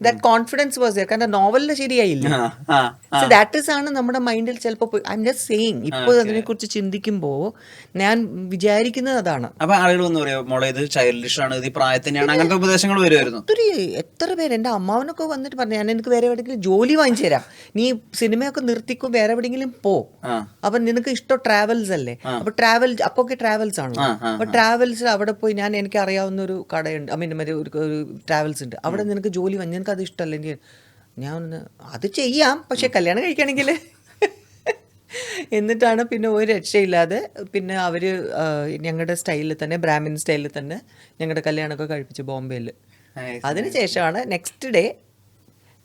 That confidence was there. കാരണം നോവലിൽ ശരിയായില്ല. സോ ദാറ്റ് ഇസ് ആണ് നമ്മുടെ മൈൻഡിൽ ചിലപ്പോൾ. ഐ ആം ജസ്റ്റ് സേയിങ്, ഇപ്പോൾ അതിനെ കുറിച്ച് ചിന്തിക്കുമ്പോൾ ഞാൻ വിചാരിക്കുന്നത് അതാണ്. അപ്പൊ ആളുകൾ ഒന്ന് പറയാം, മോളെ ഇത് ചൈൽഡിഷ് ആണ്, ഇത് പ്രായത്തിനാണ്, അങ്ങനത്തെ ഉപദേശങ്ങൾ വരുമായിരുന്നു. എത്ര പേര്, എൻ്റെ അമ്മാവനൊക്കെ വന്നിട്ട് പറഞ്ഞു, ഞാൻ എനിക്ക് വേറെ എവിടെയെങ്കിലും ജോലി വാങ്ങിച്ചു തരാം, നീ സിനിമയൊക്കെ നിർത്തിക്കും, വേറെ എവിടെയെങ്കിലും പോ, അപ്പൊ നിനക്ക് ഇഷ്ടം ട്രാവൽസ് അല്ലേ, അപ്പൊ അപ്പൊക്കെ ട്രാവൽസ് ആണല്ലോ, അപ്പൊ ട്രാവൽസിൽ അവിടെ പോയി, എനിക്ക് അറിയാവുന്ന ഒരു കടയുണ്ട്, മറ്റേ ഒരു ട്രാവൽസ് ഉണ്ട്, അവിടെ നിനക്ക് ജോലി വാങ്ങി, നിനക്ക് അത് ഇഷ്ടമല്ലെങ്കിൽ ഞാൻ അത് ചെയ്യാം, പക്ഷെ കല്യാണം കഴിക്കുകയാണെങ്കിൽ എന്നിട്ടാണ് പിന്നെ ഒരു രക്ഷയില്ലാതെ പിന്നെ അവർ ഞങ്ങളുടെ സ്റ്റൈലിൽ തന്നെ, ബ്രാഹ്മിൻ സ്റ്റൈലിൽ തന്നെ ഞങ്ങളുടെ കല്യാണമൊക്കെ കഴിപ്പിച്ചു ബോംബെയിൽ. അതിനുശേഷമാണ് നെക്സ്റ്റ് ഡേ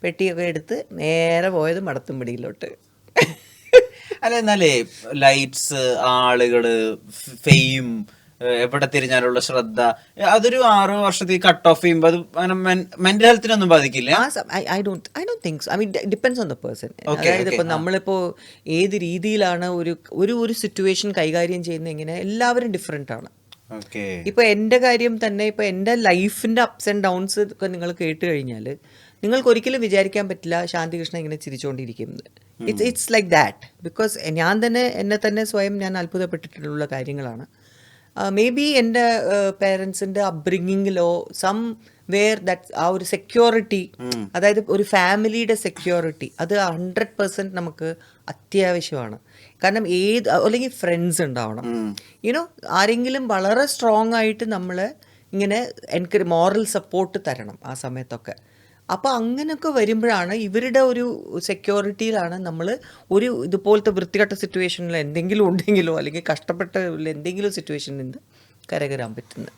പെട്ടിയൊക്കെ എടുത്ത് നേരെ പോയത് മടത്തുംപടിയിലോട്ട്. അല്ല, എന്നാലേ ലൈറ്റ്സ്, ആളുകള്, ഫെയിം, എവിടെ തിരിഞ്ഞാലുള്ള ശ്രദ്ധ, അതൊരു 6 വർഷത്തേക്ക് കട്ട് ഓഫ് ചെയ്യുമ്പോൾ അത് മെന്റൽ ഹെൽത്തിനൊന്നും ബാധിക്കില്ല. I don't think so. I mean depends on the person. അതായത് ഇപ്പൊ നമ്മളിപ്പോ ഏത് രീതിയിലാണ് ഒരു സിറ്റുവേഷൻ കൈകാര്യം ചെയ്യുന്നത്, എങ്ങനെ എല്ലാവരും ഡിഫറെന്റ് ആണ്. ഇപ്പൊ എന്റെ കാര്യം തന്നെ, ഇപ്പൊ എന്റെ ലൈഫിന്റെ അപ്സ് ആൻഡ് ഡൗൺസ് ഒക്കെ നിങ്ങൾ കേട്ട് കഴിഞ്ഞാൽ നിങ്ങൾക്ക് ഒരിക്കലും വിചാരിക്കാൻ പറ്റില്ല ശാന്തികൃഷ്ണ ഇങ്ങനെ ചിരിച്ചുകൊണ്ടിരിക്കുന്നത്. It's like that. ബിക്കോസ് ഞാൻ തന്നെ എന്നെ തന്നെ സ്വയം ഞാൻ അത്ഭുതപ്പെട്ടിട്ടുള്ള കാര്യങ്ങളാണ്. മേ ബി എൻ്റെ പേരൻസിൻ്റെ അപ്ബ്രിങ്ങിങ്ങിലോ സം വേർ ദാറ്റ് ആ ഒരു സെക്യൂരിറ്റി, അതായത് ഒരു ഫാമിലിയുടെ സെക്യൂരിറ്റി, അത് 100% നമുക്ക് അത്യാവശ്യമാണ്. കാരണം അല്ലെങ്കിൽ ഫ്രണ്ട്സ് ഉണ്ടാവണം, യുനോ, ആരെങ്കിലും വളരെ സ്ട്രോങ് ആയിട്ട് നമ്മളെ ഇങ്ങനെ എനിക്ക് മോറൽ സപ്പോർട്ട് തരണം ആ സമയത്തൊക്കെ. അപ്പോൾ അങ്ങനെയൊക്കെ വരുമ്പോഴാണ് ഇവരുടെ ഒരു സെക്യൂരിറ്റിയിലാണ് നമ്മൾ ഒരു ഇതുപോലത്തെ വൃത്തികെട്ട സിറ്റുവേഷനിൽ എന്തെങ്കിലും ഉണ്ടെങ്കിലോ അല്ലെങ്കിൽ കഷ്ടപ്പെട്ട എന്തെങ്കിലും സിറ്റുവേഷനിൽ നിന്ന് കരകയറാൻ പറ്റുന്നത്.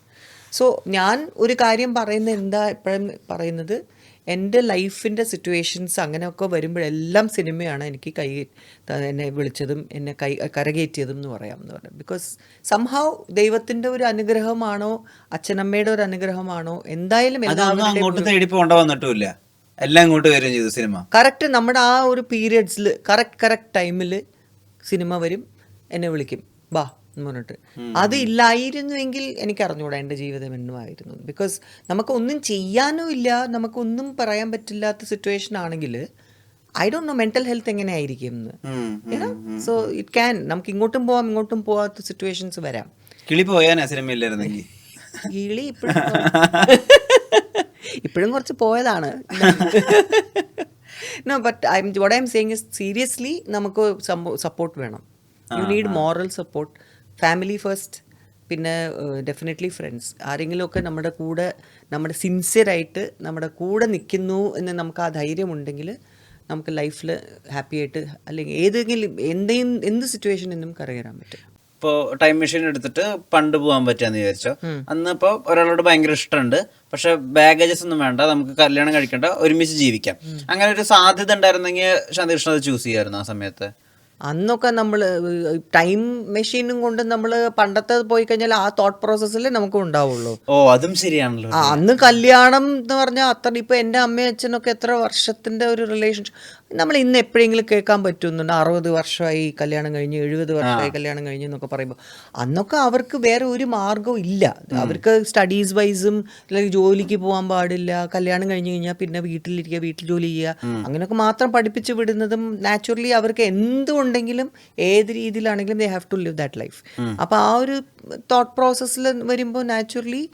സോ ഞാൻ ഒരു കാര്യം പറയുന്നത് എന്താ എപ്പോഴും പറയുന്നത്, എൻ്റെ ലൈഫിൻ്റെ സിറ്റുവേഷൻസ് അങ്ങനെയൊക്കെ വരുമ്പോഴെല്ലാം സിനിമയാണ് എനിക്ക് എന്നെ വിളിച്ചതും എന്നെ കരകയറ്റിയതും എന്ന് പറയാമെന്ന്. ബിക്കോസ് സംഹൗ ദൈവത്തിൻ്റെ ഒരു അനുഗ്രഹമാണോ അച്ഛനമ്മയുടെ ഒരു അനുഗ്രഹമാണോ, എന്തായാലും അങ്ങോട്ട് തേടി പോകേണ്ട വന്നിട്ടില്ല. എല്ലാം ഇങ്ങോട്ട് വരും ചെയ്തു സിനിമ. കറക്റ്റ് നമ്മുടെ ആ ഒരു പീരിയഡ്സിൽ കറക്റ്റ് ടൈമിൽ സിനിമ വരും, എന്നെ വിളിക്കും ബാ എന്ന് പറഞ്ഞിട്ട്. അത് ഇല്ലായിരുന്നുവെങ്കിൽ എനിക്ക് അറിഞ്ഞൂടാ എൻ്റെ ജീവിതം എന്നുമായിരുന്നു. ബിക്കോസ് നമുക്കൊന്നും ചെയ്യാനും ഇല്ല, നമുക്കൊന്നും പറയാൻ പറ്റില്ലാത്ത സിറ്റുവേഷൻ ആണെങ്കിൽ I don't know mental health എങ്ങനെ ആയിരിക്കും എന്ന്. സോ ഇറ്റ് ക്യാൻ, നമുക്ക് ഇങ്ങോട്ടും പോവാം ഇങ്ങോട്ടും പോവാത്ത സിറ്റുവേഷൻസ് വരാം. കിളി പോയാനാ സിനിമ ഇല്ലായിരുന്നെങ്കിൽ കിളി ഇപ്പോഴും കുറച്ച് പോയതാണ്. No but what I'm saying is seriously നമുക്ക് സപ്പോർട്ട് വേണം. You need moral support, family first, പിന്നെ ഡെഫിനറ്റ്ലി ഫ്രണ്ട്സ്. ആരെങ്കിലുമൊക്കെ നമ്മുടെ കൂടെ, നമ്മുടെ സിൻസിയറായിട്ട് നമ്മുടെ കൂടെ നിൽക്കുന്നു എന്ന് നമുക്ക് ആ ധൈര്യമുണ്ടെങ്കിൽ നമുക്ക് ലൈഫിൽ ഹാപ്പി ആയിട്ട്, അല്ലെങ്കിൽ എന്ത് സിറ്റുവേഷനിൽ നിന്നും കരകയറാൻ പറ്റും. ഇപ്പോൾ ടൈം മെഷീൻ എടുത്തിട്ട് പണ്ട് പോകാൻ പറ്റാന്ന് വിചാരിച്ചോ, അന്ന് ഇപ്പോൾ ഒരാളോട് ഭയങ്കര ഇഷ്ടമുണ്ട്, പക്ഷെ ബാഗേജസ് ഒന്നും വേണ്ട, നമുക്ക് കല്യാണം കഴിക്കണ്ട, ഒരുമിച്ച് ജീവിക്കാം, അങ്ങനെ ഒരു സാധ്യത ഉണ്ടായിരുന്നെങ്കിൽ ശാന്തികൃഷ്ണൻ അത് ചൂസ് ചെയ്യായിരുന്നു ആ സമയത്ത്? അന്നൊക്കെ നമ്മൾ ടൈം മെഷീനും കൊണ്ട് നമ്മൾ പണ്ടത്തെ പോയി കഴിഞ്ഞാൽ ആ തോട്ട് പ്രോസസ്സിൽ നമുക്ക് ഉണ്ടാവുള്ളൂ. ഓ അതും ശരിയാണല്ലോ. അന്ന് കല്യാണം എന്ന് പറഞ്ഞാൽ അത്ര, ഇപ്പൊ എൻ്റെ അമ്മയും അച്ഛനൊക്കെ എത്ര വർഷത്തിന്റെ ഒരു റിലേഷൻഷിപ്പ് നമ്മൾ ഇന്ന് എപ്പോഴെങ്കിലും കേൾക്കാൻ പറ്റുന്നുണ്ട്. 60 വർഷമായി കല്യാണം കഴിഞ്ഞ്, 70 വർഷമായി കല്യാണം കഴിഞ്ഞ് എന്നൊക്കെ പറയുമ്പോൾ അന്നൊക്കെ അവർക്ക് വേറെ ഒരു മാർഗവും ഇല്ല. അവർക്ക് സ്റ്റഡീസ് വൈസും അല്ലെങ്കിൽ ജോലിക്ക് പോകാൻ പാടില്ല, കല്യാണം കഴിഞ്ഞ് കഴിഞ്ഞാൽ പിന്നെ വീട്ടിലിരിക്കുക, വീട്ടിൽ ജോലി ചെയ്യുക, അങ്ങനെയൊക്കെ മാത്രം പഠിപ്പിച്ച് വിടുന്നതും നാച്ചുറലി അവർക്ക് എന്തുണ്ടെങ്കിലും ഏത് രീതിയിലാണെങ്കിലും they have to live that life. അപ്പോൾ ആ ഒരു തോട്ട് പ്രോസസ്സിൽ വരുമ്പോൾ നാച്ചുറലി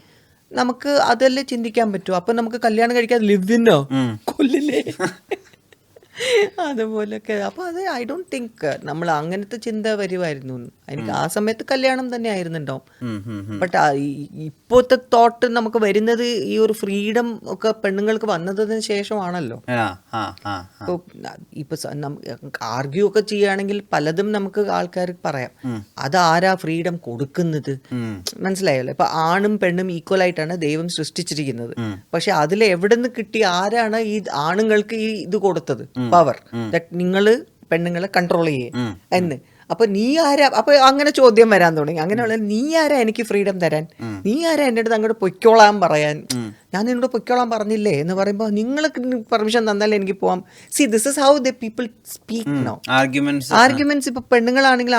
നമുക്ക് അതല്ലേ ചിന്തിക്കാൻ പറ്റൂ. അപ്പം നമുക്ക് കല്യാണം കഴിക്കാതെ ലിവിനോ കൊല്ലില്ലേ അതുപോലൊക്കെ. അപ്പോൾ അത് ഐ ഡോണ്ട് തിങ്ക് നമ്മൾ അങ്ങനത്തെ ചിന്ത വരുമായിരുന്നു. എനിക്ക് ആ സമയത്ത് കല്യാണം തന്നെ ആയിരുന്നുണ്ടാവും. ബട്ട് ഇപ്പോഴത്തെ തോട്ട് നമുക്ക് വരുന്നത് ഈ ഒരു ഫ്രീഡം ഒക്കെ പെണ്ണുങ്ങൾക്ക് വന്നതിന് ശേഷമാണല്ലോ. ഇപ്പൊ ആർഗ്യൂ ഒക്കെ ചെയ്യുകയാണെങ്കിൽ പലതും നമുക്ക് ആൾക്കാർ പറയാം, അതാരാ ഫ്രീഡം കൊടുക്കുന്നത്, മനസ്സിലായല്ലോ. ഇപ്പൊ ആണും പെണ്ണും ഈക്വൽ ആയിട്ടാണ് ദൈവം സൃഷ്ടിച്ചിരിക്കുന്നത്. പക്ഷെ അതിൽ എവിടെ നിന്ന് കിട്ടി, ആരാണ് ഈ ആണുങ്ങൾക്ക് ഈ ഇത് കൊടുത്തത്, പവർ, ദാറ്റ് നിങ്ങള് പെണ്ണുങ്ങളെ കൺട്രോൾ ചെയ്യേ എന്ന്. അപ്പൊ നീ ആരാ, അപ്പൊ അങ്ങനെ ചോദ്യം വരാൻ തുടങ്ങി. അങ്ങനെയുള്ള നീ ആരാ എനിക്ക് ഫ്രീഡം തരാൻ, നീ ആരാ എൻ്റെ അടുത്ത് അങ്ങോട്ട് പൊയ്ക്കോളാൻ പറയാൻ, ഞാൻ നിന്നോട് പൊയ്ക്കോളാൻ പറഞ്ഞില്ലേ എന്ന് പറയുമ്പോൾ നിങ്ങൾക്ക് പെർമിഷൻ തന്നാലേ എനിക്ക് പോവാം. See this is how the people speak now. Arguments ഇപ്പൊ പെണ്ണുങ്ങളാണെങ്കിൽ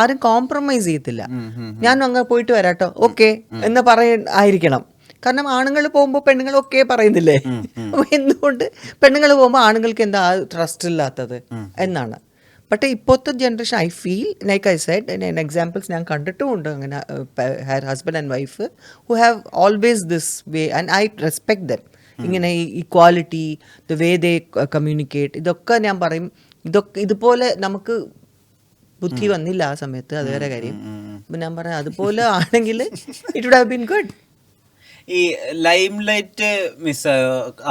ആരും കോംപ്രമൈസ് ചെയ്യത്തില്ല. ഞാൻ അങ്ങ് പോയിട്ട് വരാട്ടോ, ഓക്കെ എന്ന് ആയിരിക്കണം. കാരണം ആണുങ്ങൾ പോകുമ്പോൾ പെണ്ണുങ്ങൾ ഒക്കെ പറയുന്നില്ലേ, എന്തുകൊണ്ട് പെണ്ണുങ്ങൾ പോകുമ്പോൾ ആണുങ്ങൾക്ക് എന്താ ട്രസ്റ്റ് ഇല്ലാത്തത് എന്നാണ്. പക്ഷേ ഇപ്പോഴത്തെ generation I feel like I said examples ഞാൻ കണ്ടിട്ടുമുണ്ട്, അങ്ങനെ husband and wife who have always this way and I respect them. ഇങ്ങനെ ഈ equality, the way they communicate, ഇതൊക്കെ ഞാൻ പറയും, ഇതുപോലെ നമുക്ക് ബുദ്ധി വന്നില്ല ആ സമയത്ത്, അത് വേറെ കാര്യം. അപ്പം ഞാൻ പറയാം അതുപോലെ ആണെങ്കിൽ it would have been good. ഈ ലൈം ലൈറ്റ് മിസ്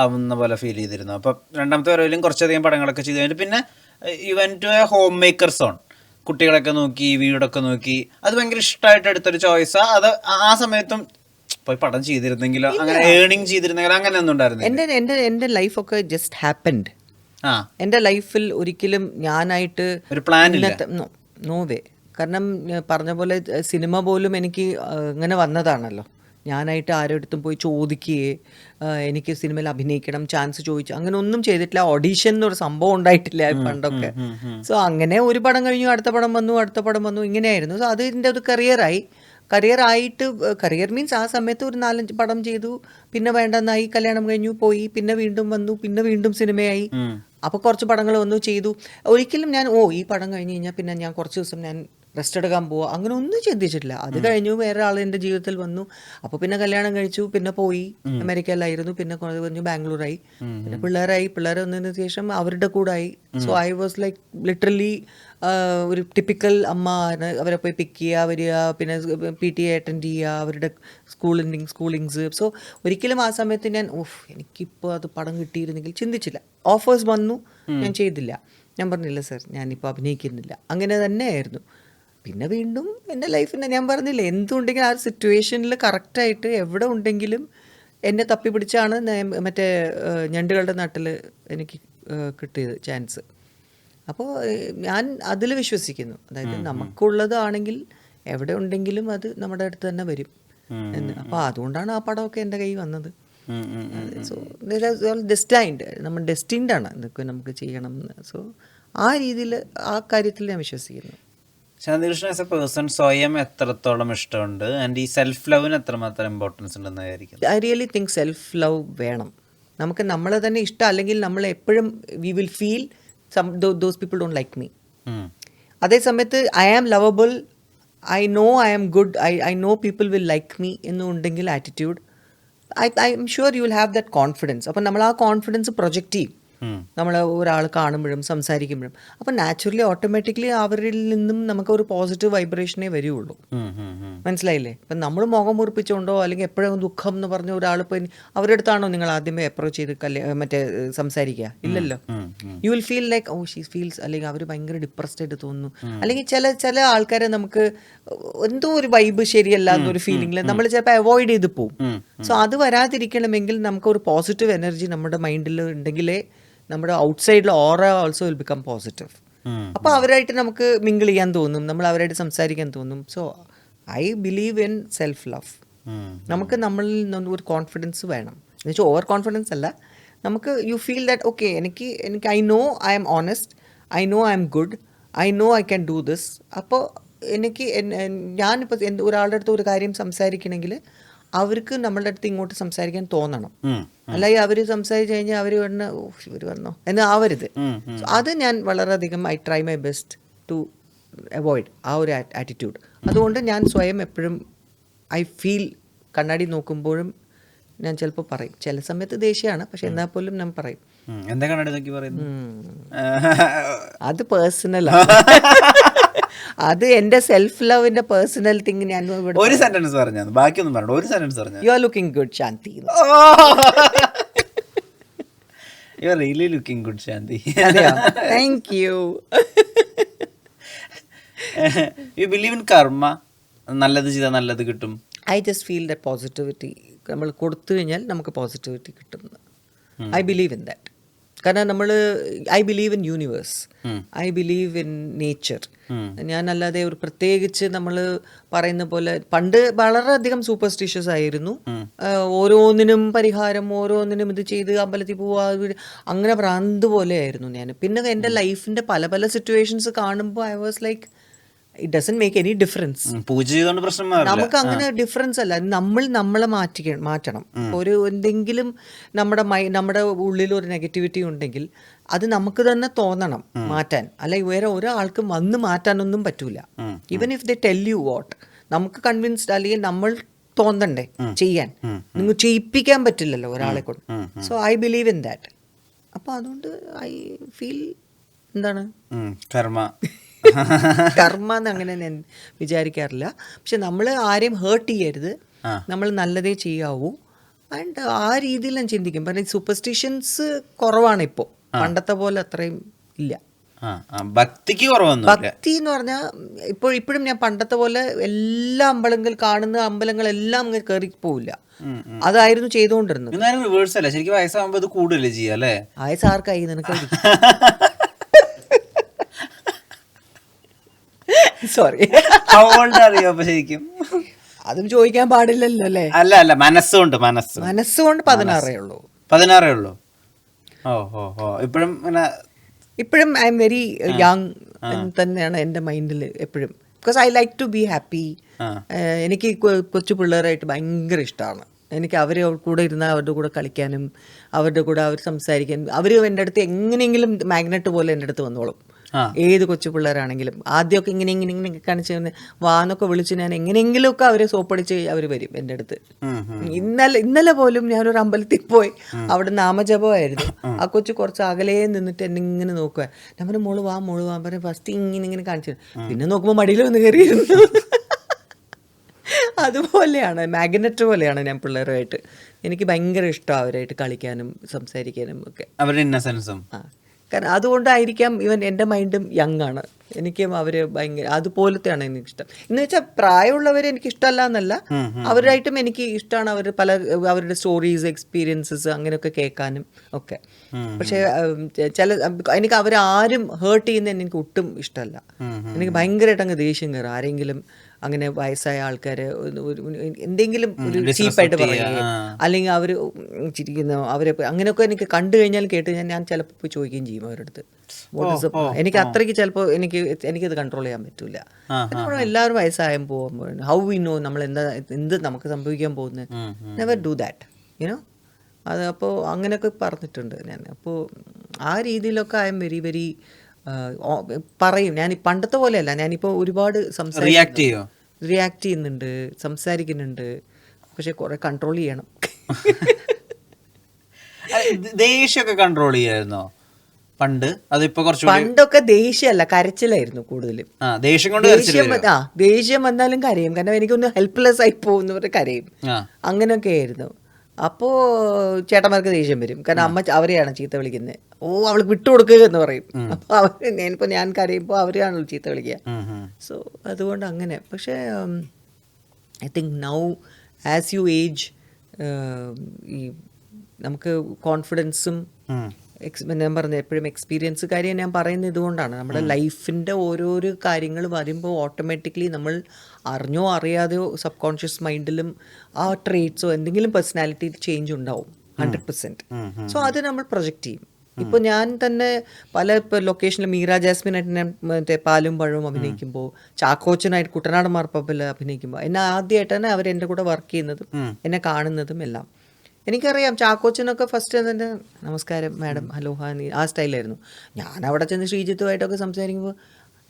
ആവുന്ന പോലെ ഫീൽ ചെയ്തിരുന്നു. അപ്പം രണ്ടാമത്തെ വരവിലും കുറച്ചധികം പടങ്ങളൊക്കെ ചെയ്ത് കഴിഞ്ഞിട്ട് പിന്നെ you went to a home maker zone, കുട്ടികളൊക്കെ നോക്കി, വീടൊക്കെ നോക്കി, അത് ഭയങ്കര ഇഷ്ടമായിട്ട് എടുത്തൊരു ചോയ്സാ. അത് ആ സമയത്തും പോയി പടം ചെയ്തിരുന്നെങ്കിലോ, അങ്ങനെ ഏണിങ് ചെയ്തിരുന്നെങ്കിലോ, അങ്ങനെ ഒന്നും ഉണ്ടായിരുന്നു? എൻ്റെ ലൈഫൊക്കെ ജസ്റ്റ് ഹാപ്പൻഡ്. എൻ്റെ ലൈഫിൽ ഒരിക്കലും ഞാനായിട്ട് ഒരു പ്ലാൻ ഇല്ല, നോ വേ. കാരണം പറഞ്ഞ പോലെ സിനിമ പോലും എനിക്ക് ഇങ്ങനെ വന്നതാണല്ലോ. ഞാനായിട്ട് ആരോടത്തും പോയി ചോദിക്കുകയെ എനിക്ക് സിനിമയിൽ അഭിനയിക്കണം ചാൻസ് ചോദിച്ചു അങ്ങനെ ഒന്നും ചെയ്തിട്ടില്ല. ഓഡീഷൻ എന്നൊരു സംഭവം ഉണ്ടായിട്ടില്ല പണ്ടൊക്കെ. സോ അങ്ങനെ ഒരു പടം കഴിഞ്ഞു, അടുത്ത പടം വന്നു, ഇങ്ങനെയായിരുന്നു. സോ അതിൻ്റെ ഒരു കരിയർ മീൻസ് ആ സമയത്ത് ഒരു 4-5 പടം ചെയ്തു, പിന്നെ വേണ്ടെന്നായി, കല്യാണം കഴിഞ്ഞു, പോയി, പിന്നെ വീണ്ടും വന്നു, പിന്നെ വീണ്ടും സിനിമയായി. അപ്പോൾ കുറച്ച് പടങ്ങൾ വന്നു, ചെയ്തു. ഒരിക്കലും ഞാൻ ഈ പടം കഴിഞ്ഞ് കഴിഞ്ഞാൽ പിന്നെ ഞാൻ കുറച്ച് ദിവസം ഞാൻ റെസ്റ്റ് എടുക്കാൻ പോവുക, അങ്ങനെ ഒന്നും ചിന്തിച്ചിട്ടില്ല. അത് കഴിഞ്ഞു, വേറെ ആൾ എൻ്റെ ജീവിതത്തിൽ വന്നു, അപ്പോൾ പിന്നെ കല്യാണം കഴിച്ചു, പിന്നെ പോയി, അമേരിക്കയിലായിരുന്നു, പിന്നെ കഴിഞ്ഞു ബാംഗ്ലൂരായി, പിന്നെ പിള്ളേർ വന്നതിന് ശേഷം അവരുടെ കൂടെ ആയി. So I was like literally ഒരു ടിപ്പിക്കൽ അമ്മ. അവരെ പോയി പിക്ക് ചെയ്യുക, വരിക, പിന്നെ PTA അറ്റൻഡ് ചെയ്യുക, അവരുടെ സ്കൂളിങ്സ്. സോ ഒരിക്കലും ആ സമയത്ത് ഞാൻ എനിക്കിപ്പോൾ അത് പടം കിട്ടിയിരുന്നെങ്കിൽ ചിന്തിച്ചില്ല. ഓഫേഴ്സ് വന്നു, ഞാൻ ചെയ്തില്ല. ഞാൻ പറഞ്ഞില്ല സർ ഞാനിപ്പോൾ അഭിനയിക്കുന്നില്ല, അങ്ങനെ തന്നെയായിരുന്നു. പിന്നെ വീണ്ടും എൻ്റെ ലൈഫിൽ ഞാൻ പറഞ്ഞില്ലേ, എന്തുണ്ടെങ്കിലും ആ സിറ്റുവേഷനിൽ കറക്റ്റായിട്ട് എവിടെ ഉണ്ടെങ്കിലും എന്നെ തപ്പി പിടിച്ചാണ് മറ്റേ ഞണ്ടുകളുടെ നാട്ടിൽ എനിക്ക് കിട്ടിയത് ചാൻസ്. അപ്പോൾ ഞാൻ അതിൽ വിശ്വസിക്കുന്നു. അതായത് നമുക്കുള്ളതാണെങ്കിൽ എവിടെ ഉണ്ടെങ്കിലും അത് നമ്മുടെ അടുത്ത് തന്നെ വരും എന്ന്. അപ്പോൾ അതുകൊണ്ടാണ് ആ പടമൊക്കെ എൻ്റെ കയ്യിൽ വന്നത്. സോ ഡെസ്റ്റൈൻഡ്, നമ്മൾ ഡെസ്റ്റിൻഡ് ആണ് ഇതൊക്കെ നമുക്ക് ചെയ്യണം എന്ന്. സോ ആ രീതിയിൽ ആ കാര്യത്തിൽ ഞാൻ വിശ്വസിക്കുന്നു. ശാന്തികൃഷ്ണൻ ആസ് എ പേഴ്സൺ സ്വയം എത്രത്തോളം ഇഷ്ടമുണ്ട് ആൻഡ് ഈ സെൽഫ് ലവിന് എത്രമാത്രം ഇമ്പോർട്ടൻസ് ഉണ്ടെന്ന് വിചാരിക്കുന്നു? I really think self love വേണം നമുക്ക്. നമ്മൾ തന്നെ ഇഷ്ടം, അല്ലെങ്കിൽ നമ്മൾ എപ്പോഴും we will feel those people don't like me. അതേ സമയത്ത് I am lovable, I know I am good, I know people will like me എന്നുണ്ടെങ്കിൽ attitude, I am sure you will have that confidence. അപ്പം നമ്മൾ ആ confidence project ചെയ്യും നമ്മൾ ഒരാൾ കാണുമ്പോഴും സംസാരിക്കുമ്പോഴും. അപ്പം നാച്ചുറലി ഓട്ടോമാറ്റിക്കലി അവരിൽ നിന്നും നമുക്ക് ഒരു പോസിറ്റീവ് വൈബ്രേഷനേ വരികയുള്ളൂ. മനസ്സിലായില്ലേ? ഇപ്പം നമ്മൾ മുഖം മുറിപ്പിച്ചുകൊണ്ടോ അല്ലെങ്കിൽ എപ്പോഴും ദുഃഖം എന്ന് പറഞ്ഞ ഒരാൾ ഇപ്പം അവരുടെ അടുത്താണോ നിങ്ങൾ ആദ്യമേ അപ്രോച്ച് ചെയ്ത് സംസാരിക്കുക? ഇല്ലല്ലോ. You will feel like oh she feels, അല്ലെങ്കിൽ അവർ ഭയങ്കര ഡിപ്രസ്ഡ് ആയിട്ട് തോന്നുന്നു, അല്ലെങ്കിൽ ചില ആൾക്കാരെ നമുക്ക് എന്തോ ഒരു വൈബ് ശരിയല്ല എന്നൊരു ഫീലിംഗിൽ നമ്മൾ ചിലപ്പോൾ അവോയ്ഡ് ചെയ്ത് പോകും. സോ അത് വരാതിരിക്കണമെങ്കിൽ നമുക്കൊരു പോസിറ്റീവ് എനർജി നമ്മുടെ മൈൻഡിൽ ഉണ്ടെങ്കിലേ നമ്മുടെ ഔട്ട്സൈഡിൽ ഓറ ഓൾസോ വിൽ ബിക്കം പോസിറ്റീവ്. അപ്പോൾ അവരായിട്ട് നമുക്ക് മിങ്കിൾ ചെയ്യാൻ തോന്നും, നമ്മൾ അവരായിട്ട് സംസാരിക്കാൻ തോന്നും. So I believe in self love. നമുക്ക് നമ്മളിൽ നിന്ന് ഒരു കോൺഫിഡൻസ് വേണം. എന്ന് വെച്ചാൽ ഓവർ കോൺഫിഡൻസ് അല്ല, നമുക്ക് യു ഫീൽ ദാറ്റ് ഓക്കെ എനിക്ക് I know I M honest, I know I M good, I know I can do this. അപ്പോൾ ഞാനിപ്പോൾ ഒരാളുടെ അടുത്ത് ഒരു കാര്യം സംസാരിക്കണമെങ്കിൽ അവർക്ക് നമ്മളുടെ അടുത്ത് ഇങ്ങോട്ട് സംസാരിക്കാൻ തോന്നണം. അല്ലെങ്കിൽ അവർ സംസാരിച്ച് കഴിഞ്ഞാൽ അവർ വന്നോ എന്ന് ആവരുത്. അത് ഞാൻ വളരെയധികം I try my best to avoid ആ ഒരു ആറ്റിറ്റ്യൂഡ്. അതുകൊണ്ട് ഞാൻ സ്വയം എപ്പോഴും ഐ ഫീൽ കണ്ണാടി നോക്കുമ്പോഴും ഞാൻ ചിലപ്പോൾ പറയും, ചില സമയത്ത് ദേഷ്യമാണ്, പക്ഷെ എന്നാൽ പോലും ഞാൻ പറയും. എന്താ കണ്ണാടി നോക്കി പറയുന്നു? അത് പേഴ്സണലാണ്. അത് എന്റെ സെൽഫ് ലവിന്റെ പേഴ്സണൽ തിങ്. ഞാൻ ഒരു സെന്റൻസ് പറഞ്ഞു, ബാക്കിയൊന്നും പറഞ്ഞു. ഒരു സെന്റൻസ് പറഞ്ഞു, you are looking good Shanthi. You are really looking good Shanthi. Thank you. You believe in karma? നല്ലത് ചെയ്താൽ നല്ലത് കിട്ടും. I just feel that positivity നമ്മൾ കൊടുത്തു കഴിഞ്ഞാൽ നമുക്ക് പോസിറ്റിവിറ്റി കിട്ടും. I believe in that. കാരണം നമ്മൾ I believe in universe, I believe in nature. ഞാനല്ലാതെ ഒരു പ്രത്യേകിച്ച് നമ്മൾ പറയുന്ന പോലെ പണ്ട് വളരെയധികം സൂപ്പർസ്റ്റിഷ്യസ് ആയിരുന്നു. ഓരോന്നിനും പരിഹാരം, ഓരോന്നിനും ഇത് ചെയ്ത് അമ്പലത്തിൽ പോവാ, അങ്ങനെ ഭ്രാന്ത് പോലെ ആയിരുന്നു ഞാൻ. പിന്നെ എൻ്റെ ലൈഫിൻ്റെ പല പല സിറ്റുവേഷൻസ് കാണുമ്പോൾ I was like it doesn't make any difference. നമുക്ക് അങ്ങനെ ഡിഫറൻസ് അല്ല, നമ്മളെ മാറ്റണം. ഒരു എന്തെങ്കിലും നമ്മുടെ ഉള്ളിൽ ഒരു നെഗറ്റിവിറ്റി ഉണ്ടെങ്കിൽ അത് നമുക്ക് തന്നെ തോന്നണം മാറ്റാൻ. അല്ലെങ്കിൽ വേറെ ഒരാൾക്കും വന്ന് മാറ്റാനൊന്നും പറ്റൂല. Even if they tell you what, നമുക്ക് കൺവിൻസ്ഡ് അല്ലെങ്കിൽ നമ്മൾ തോന്നണ്ടേ ചെയ്യാൻ. നിങ്ങൾ ചെയ്യിപ്പിക്കാൻ പറ്റില്ലല്ലോ ഒരാളെ കൊണ്ട്. So I believe in that. അപ്പോൾ അതുകൊണ്ട് ഐ ഫീൽ എന്താണ് കർമ്മ എന്ന് അങ്ങനെ ഞാൻ വിചാരിക്കാറില്ല. പക്ഷെ നമ്മൾ ആരെയും ഹേർട്ട് ചെയ്യരുത്, നമ്മൾ നല്ലതേ ചെയ്യാവൂ. ആൻഡ് ആ രീതിയിൽ ഞാൻ ചിന്തിക്കും. കാരണം സൂപ്പർസ്റ്റിഷ്യൻസ് കുറവാണ് ഇപ്പോൾ, പണ്ടത്തെ പോലെ അത്രയും ഇല്ല. ഭക്തിക്ക് കുറവൊന്നും. ഭക്തി എന്ന് പറഞ്ഞാൽ ഇപ്പോഴും ഞാൻ പണ്ടത്തെ പോലെ എല്ലാ കാണുന്ന അമ്പലങ്ങളെല്ലാം കയറി പോവില്ല. അതായിരുന്നു ചെയ്തുകൊണ്ടിരുന്നത്. ശരിക്കും വയസ്സാകുമ്പോൾ ഇത് കൂടുതലേ ചെയ്യാല്ലേ? വയസ്സാർക്കായി നിനക്ക് സോറി ശരിക്കും അതും ചോദിക്കാൻ പാടില്ലല്ലോ അല്ലേ? അല്ല മനസ്സുകൊണ്ട് 16 ഉള്ളൂ. 16 ഉള്ളൂ. ഇപ്പോഴും ഐ എം വെരി യങ് തന്നെയാണ് എൻ്റെ മൈൻഡിൽ എപ്പോഴും. Because I like to be happy. എനിക്ക് കൊച്ചു പിള്ളേരായിട്ട് ഭയങ്കര ഇഷ്ടമാണ്. എനിക്ക് അവർ കൂടെ ഇരുന്നാൽ അവരുടെ കൂടെ കളിക്കാനും അവരുടെ കൂടെ അവർ സംസാരിക്കാനും. അവർ എൻ്റെ അടുത്ത് എങ്ങനെയെങ്കിലും മാഗ്നറ്റ് പോലെ എൻ്റെ അടുത്ത് വന്നോളും. ഏത് കൊച്ചു പിള്ളേരാണെങ്കിലും ആദ്യമൊക്കെ ഇങ്ങനെ കാണിച്ച് വാന്നൊക്കെ വിളിച്ച് ഞാൻ എങ്ങനെയെങ്കിലുമൊക്കെ അവരെ സോപ്പടിച്ച് അവർ വരും എൻ്റെ അടുത്ത്. ഇന്നലെ പോലും ഞാനൊരു അമ്പലത്തിൽ പോയി, അവിടെ നാമജപമായിരുന്നു. ആ കൊച്ചു കുറച്ച് അകലേ നിന്നിട്ട് എന്നെ ഇങ്ങനെ നോക്കുക. ഞാൻ പറഞ്ഞു മോള് വാ പറഞ്ഞ് ഫസ്റ്റ് ഇങ്ങനെ കാണിച്ചു. പിന്നെ നോക്കുമ്പോൾ മടിയിൽ വന്ന് കയറിയിരുന്നു. അതുപോലെയാണ്, മാഗ്നറ്റ് പോലെയാണ് ഞാൻ പിള്ളേരുമായിട്ട്. എനിക്ക് ഭയങ്കര ഇഷ്ടമാണ് അവരായിട്ട് കളിക്കാനും സംസാരിക്കാനും ഒക്കെ. അവരുടെ ഇന്നസെൻസും. കാരണം അതുകൊണ്ടായിരിക്കാം ഇവൻ എൻ്റെ മൈൻഡും യങ് ആണ്. എനിക്കും അവര് ഭയങ്കര അതുപോലത്തെയാണ് എനിക്കിഷ്ടം. എന്ന് വെച്ചാൽ പ്രായമുള്ളവരെ എനിക്ക് ഇഷ്ടമല്ല എന്നല്ല, അവരായിട്ടും എനിക്ക് ഇഷ്ടമാണ്. അവർ പല അവരുടെ സ്റ്റോറീസ്, എക്സ്പീരിയൻസസ് അങ്ങനെയൊക്കെ കേൾക്കാനും ഒക്കെ. പക്ഷെ ചില എനിക്ക് അവരാരും ഹേർട്ട് ചെയ്യുന്ന എനിക്ക് ഒട്ടും ഇഷ്ടമല്ല. എനിക്ക് ഭയങ്കരമായിട്ട് അങ്ങ് ദേഷ്യം കയറും ആരെങ്കിലും അങ്ങനെ വയസ്സായ ആൾക്കാര് എന്തെങ്കിലും ഒരു ചീപ്പായിട്ട് പറയുകയും അല്ലെങ്കിൽ അവർ ചിരിക്കുന്ന അവരെ അങ്ങനെയൊക്കെ എനിക്ക് കണ്ടു കഴിഞ്ഞാൽ കേട്ട് കഴിഞ്ഞാൽ ഞാൻ ചിലപ്പോൾ പോയി ചോദിക്കുകയും ചെയ്യും അവരുടെ അടുത്ത്. എനിക്ക് അത്രയ്ക്ക് ചിലപ്പോൾ എനിക്കത് കൺട്രോൾ ചെയ്യാൻ പറ്റൂല. എല്ലാവരും വയസ്സായാൽ പോകുമ്പോൾ ഹൗ വി നോ നമ്മൾ എന്ത് നമുക്ക് സംഭവിക്കാൻ പോകുന്നത്. Never do that, you know. അത് അപ്പോൾ അങ്ങനെയൊക്കെ പറഞ്ഞിട്ടുണ്ട് ഞാൻ. അപ്പോൾ ആ രീതിയിലൊക്കെ ഐ എം വെരി വെരി പറയും. ഞാൻ പണ്ടത്തെ പോലെയല്ല, ഞാനിപ്പോൾ ഒരുപാട് റിയാക്ട് ചെയ്യുന്നുണ്ട്, സംസാരിക്കുന്നുണ്ട്. പക്ഷെ കുറെ കൺട്രോൾ ചെയ്യണം. ദേഷ്യമൊക്കെ കൺട്രോൾ ചെയ്യായിരുന്നോ പണ്ട്? അതിപ്പോ പണ്ടൊക്കെ ദേഷ്യമല്ല, കരച്ചിലായിരുന്നു കൂടുതലും. ദേഷ്യം വന്നാലും കരയും, കാരണം എനിക്കൊന്ന് ഹെൽപ്ലെസ് ആയി പോകുന്നവർ കരയും. അങ്ങനെയൊക്കെ ആയിരുന്നു. അപ്പോൾ ചേട്ടന്മാർക്ക് ദേഷ്യം വരും, കാരണം അമ്മ അവരെയാണ് ചീത്ത വിളിക്കുന്നത്. അവൾ വിട്ടുകൊടുക്കുക എന്ന് പറയും. അപ്പോൾ ഞാൻ കരയുമ്പോൾ അവരെയാണല്ലോ ചീത്ത വിളിക്കുക. സോ അതുകൊണ്ട് അങ്ങനെ. പക്ഷേ I think now as you age ഈ നമുക്ക് കോൺഫിഡൻസും ഞാൻ പറഞ്ഞത് എപ്പോഴും എക്സ്പീരിയൻസ് കാര്യം ഞാൻ പറയുന്നത് ഇതുകൊണ്ടാണ്. നമ്മുടെ ലൈഫിൻ്റെ ഓരോരോ കാര്യങ്ങൾ വരുമ്പോൾ ഓട്ടോമാറ്റിക്കലി നമ്മൾ അറിഞ്ഞോ അറിയാതെയോ സബ് കോൺഷ്യസ് മൈൻഡിലും ആ ട്രേറ്റ്സോ എന്തെങ്കിലും പേഴ്സണാലിറ്റി ചേഞ്ച് ഉണ്ടാവും 100%. സോ അത് നമ്മൾ പ്രൊജക്റ്റ് ചെയ്യും. ഇപ്പോൾ ഞാൻ തന്നെ ഇപ്പോൾ ലൊക്കേഷനിൽ മീര ജാസ്മിനായിട്ട് ഞാൻ മറ്റേ പാലും പഴവും അഭിനയിക്കുമ്പോൾ, ചാക്കോച്ചനായിട്ട് കുട്ടനാട് മാർപ്പാപ്പിൽ അഭിനയിക്കുമ്പോൾ എന്നെ ആദ്യമായിട്ട് തന്നെ അവർ എൻ്റെ കൂടെ വർക്ക് ചെയ്യുന്നതും എന്നെ കാണുന്നതും എല്ലാം എനിക്കറിയാം. ചാക്കോച്ചനൊക്കെ ഫസ്റ്റ് തന്നെ നമസ്കാരം മാഡം, ഹലോ ഹാനി, ആ സ്റ്റൈലായിരുന്നു. ഞാൻ അവിടെ ചെന്ന് ശ്രീജിത്തുമായിട്ടൊക്കെ സംസാരിക്കുമ്പോൾ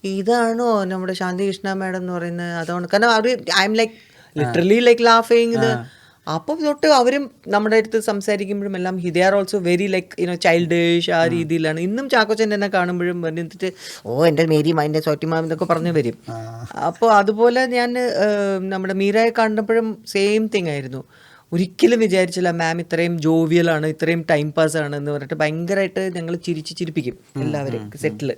ഇതാണോ നമ്മുടെ ശാന്തികൃഷ്ണ മാഡം എന്ന് പറയുന്നത്, അതാണ്. കാരണം അവർ I am like literally like ലാഫിങ് ഇത്. അപ്പം തൊട്ട് അവരും നമ്മുടെ അടുത്ത് സംസാരിക്കുമ്പോഴും എല്ലാം they are also very like childish ആ രീതിയിലാണ്. ഇന്നും ചാക്കോച്ചൻ എന്നെ കാണുമ്പോഴും വന്നിട്ട് എൻ്റെ മേരി എൻ്റെ സോറ്റിമാം എന്നൊക്കെ പറഞ്ഞു വരും. അപ്പോൾ അതുപോലെ ഞാൻ നമ്മുടെ മീരയെ കണ്ടപ്പോഴും സെയിം തിങ് ആയിരുന്നു. ഒരിക്കലും വിചാരിച്ചില്ല മാം ഇത്രയും ജോവിയലാണ്, ഇത്രയും ടൈം പാസ് ആണ് എന്ന് പറഞ്ഞിട്ട് ഭയങ്കരമായിട്ട് ഞങ്ങൾ ചിരിപ്പിക്കും എല്ലാവരും സെറ്റിൽ.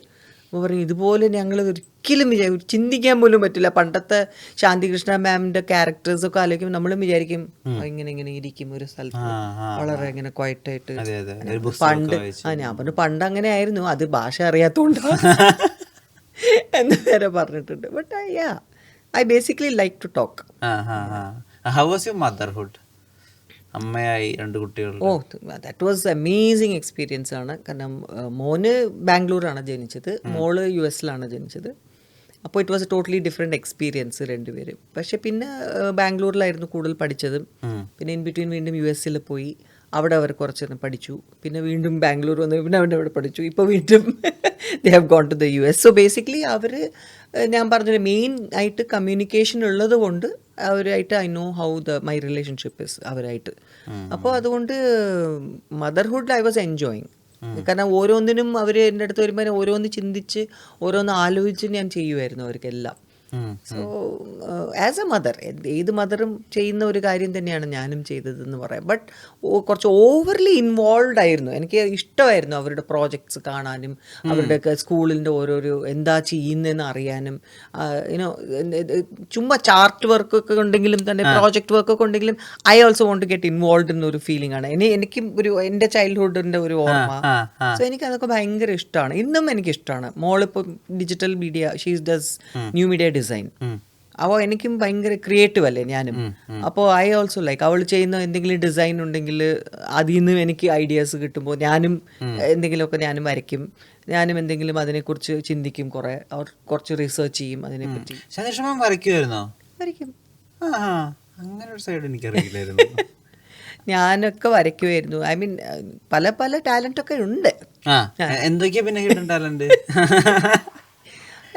അപ്പോൾ പറയും ഇതുപോലെ ഞങ്ങൾ ഒരിക്കലും ചിന്തിക്കാൻ പോലും പറ്റില്ല. പണ്ടത്തെ ശാന്തികൃഷ്ണ മാമിൻ്റെ ക്യാരക്ടേഴ്സൊക്കെ ആലോചിക്കുമ്പോൾ നമ്മളും വിചാരിക്കും ഇങ്ങനെ ഇരിക്കും ഒരു സ്ഥലത്ത് വളരെ ഇങ്ങനെ ക്വയറ്റായിട്ട്. പണ്ട് ഞാൻ പറഞ്ഞു പണ്ട് അങ്ങനെ ആയിരുന്നു, അത് ഭാഷ അറിയാത്തതുകൊണ്ട് എന്ന് വരെ പറഞ്ഞിട്ടുണ്ട്. But I basically like to talk. How was your motherhood? അമ്മയായി 2 കുട്ടികൾ. ദാറ്റ് വാസ് അമേസിങ് എക്സ്പീരിയൻസ് ആണ്. കാരണം മോന് ബാംഗ്ലൂരാണ് ജനിച്ചത്, മോള് US-ലാണ് ജനിച്ചത്. അപ്പോൾ it was A totally different experience രണ്ടുപേരും. പക്ഷെ പിന്നെ ബാംഗ്ലൂരിലായിരുന്നു കൂടുതൽ പഠിച്ചതും. പിന്നെ ഇൻ ബിറ്റ്വീൻ വീണ്ടും US-ൽ പോയി, അവിടെ അവർ കുറച്ച് പഠിച്ചു. പിന്നെ വീണ്ടും ബാംഗ്ലൂർ വന്ന് പിന്നെ അവിടെ പഠിച്ചു. ഇപ്പോൾ വീണ്ടും they have gone to the US. So basically അവർ ഞാൻ പറഞ്ഞൊരു മെയിൻ ആയിട്ട് കമ്മ്യൂണിക്കേഷൻ ഉള്ളത് കൊണ്ട് അവരായിട്ട് I know how my relationship is അവരായിട്ട്. അപ്പോൾ അതുകൊണ്ട് മദർഹുഡ് ഐ വാസ് എൻജോയിങ്. കാരണം ഓരോന്നിനും അവർ എൻ്റെ അടുത്ത് വരുമ്പോൾ ഓരോന്ന് ചിന്തിച്ച് ഓരോന്ന് ആലോചിച്ച് ഞാൻ ചെയ്യുമായിരുന്നു അവർക്കെല്ലാം. സോ ആസ് എ മദർ, ഏത് മദറും ചെയ്യുന്ന ഒരു കാര്യം തന്നെയാണ് ഞാനും ചെയ്തതെന്ന് പറയാം. ബട്ട് കുറച്ച് ഓവർലി ഇൻവോൾവ് ആയിരുന്നു. എനിക്ക് ഇഷ്ടമായിരുന്നു അവരുടെ പ്രോജക്ട്സ് കാണാനും അവരുടെയൊക്കെ സ്കൂളിൻ്റെ ഓരോരോ എന്താ ചെയ്യുന്നതെന്ന് അറിയാനും. ചുമ്മാ ചാർട്ട് വർക്കൊക്കെ ഉണ്ടെങ്കിലും തന്നെ പ്രോജക്റ്റ് വർക്കൊക്കെ ഉണ്ടെങ്കിലും I also want to get involve എന്ന ഒരു ഫീലിംഗ് ആണ് എനിക്കും ഒരു എൻ്റെ ചൈൽഡ്ഹുഡിൻ്റെ ഒരു ഓർമ്മ. സോ എനിക്കതൊക്കെ ഭയങ്കര ഇഷ്ടമാണ്, ഇന്നും എനിക്കിഷ്ടമാണ്. മോളിപ്പോൾ digital media, she does new media design. അപ്പോൾ എനിക്കും ഭയങ്കര ക്രിയേറ്റീവ് അല്ലേ ഞാനും. അപ്പോൾ ഐ ഓൾസോ ലൈക്ക് അവൾ ചെയ്യുന്ന എന്തെങ്കിലും ഡിസൈൻ ഉണ്ടെങ്കിൽ അതിൽ നിന്ന് എനിക്ക് ഐഡിയാസ് കിട്ടുമ്പോൾ ഞാനും എന്തെങ്കിലുമൊക്കെ ഞാനും വരയ്ക്കും, ഞാനും എന്തെങ്കിലും അതിനെക്കുറിച്ച് ചിന്തിക്കും, കുറച്ച് റിസർച്ച് ചെയ്യും അതിനെപ്പറ്റി. വരയ്ക്കുമായിരുന്നോ? വരയ്ക്കും. അങ്ങനെ ഒരു സൈഡ് എനിക്കറിയില്ലായിരുന്നു. ഞാനൊക്കെ വരയ്ക്കുമായിരുന്നു. ഐ മീൻ പല പല ടാലന്റ് ഒക്കെ ഉണ്ട്. എന്തൊക്കെയാ പിന്നെ ഹിഡൻ ടാലന്റ്?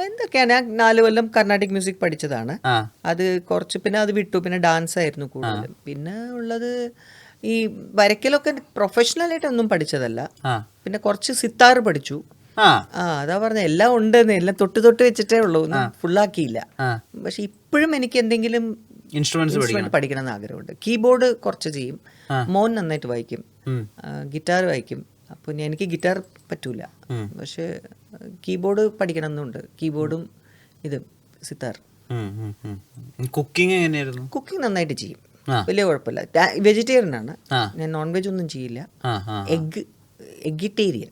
എന്തൊക്കെയാണ്, ഞാൻ 4 കൊല്ലം കർണാട്ടിക് മ്യൂസിക് പഠിച്ചതാണ്. അത് കുറച്ച് പിന്നെ അത് വിട്ടു. പിന്നെ ഡാൻസ് ആയിരുന്നു കൂടുതലും. പിന്നെ ഉള്ളത് ഈ വരയ്ക്കലൊക്കെ പ്രൊഫഷണലായിട്ട് ഒന്നും പഠിച്ചതല്ല. പിന്നെ കുറച്ച് സിത്താർ പഠിച്ചു. അതാ പറഞ്ഞ എല്ലാം ഉണ്ടെന്ന്, എല്ലാം തൊട്ട് വെച്ചിട്ടേ ഉള്ളൂ, ഒന്നും ഫുള്ളാക്കിയില്ല. പക്ഷെ ഇപ്പോഴും എനിക്ക് എന്തെങ്കിലും ഇൻസ്ട്രുമെന്റ് പഠിക്കണം എന്ന് ആഗ്രഹമുണ്ട്. കീബോർഡ് കുറച്ച് ചെയ്യും, മോൻ നന്നായിട്ട് വായിക്കും, ഗിറ്റാർ വായിക്കും. അപ്പോൾ എനിക്ക് ഗിറ്റാർ പറ്റൂല, പക്ഷേ കീബോർഡ് പഠിക്കണം എന്നുണ്ട്. കീബോർഡും ഇത് സിത്താർ. കുക്കിംഗ് എങ്ങനെയായിരുന്നു? കുക്കിംഗ് നന്നായിട്ട് ചെയ്യും, വലിയ കുഴപ്പമില്ല. വെജിറ്റേറിയൻ ആണ് ഞാൻ, നോൺ വെജ് ഒന്നും ചെയ്യില്ല. എഗ്ഗിറ്റേറിയൻ.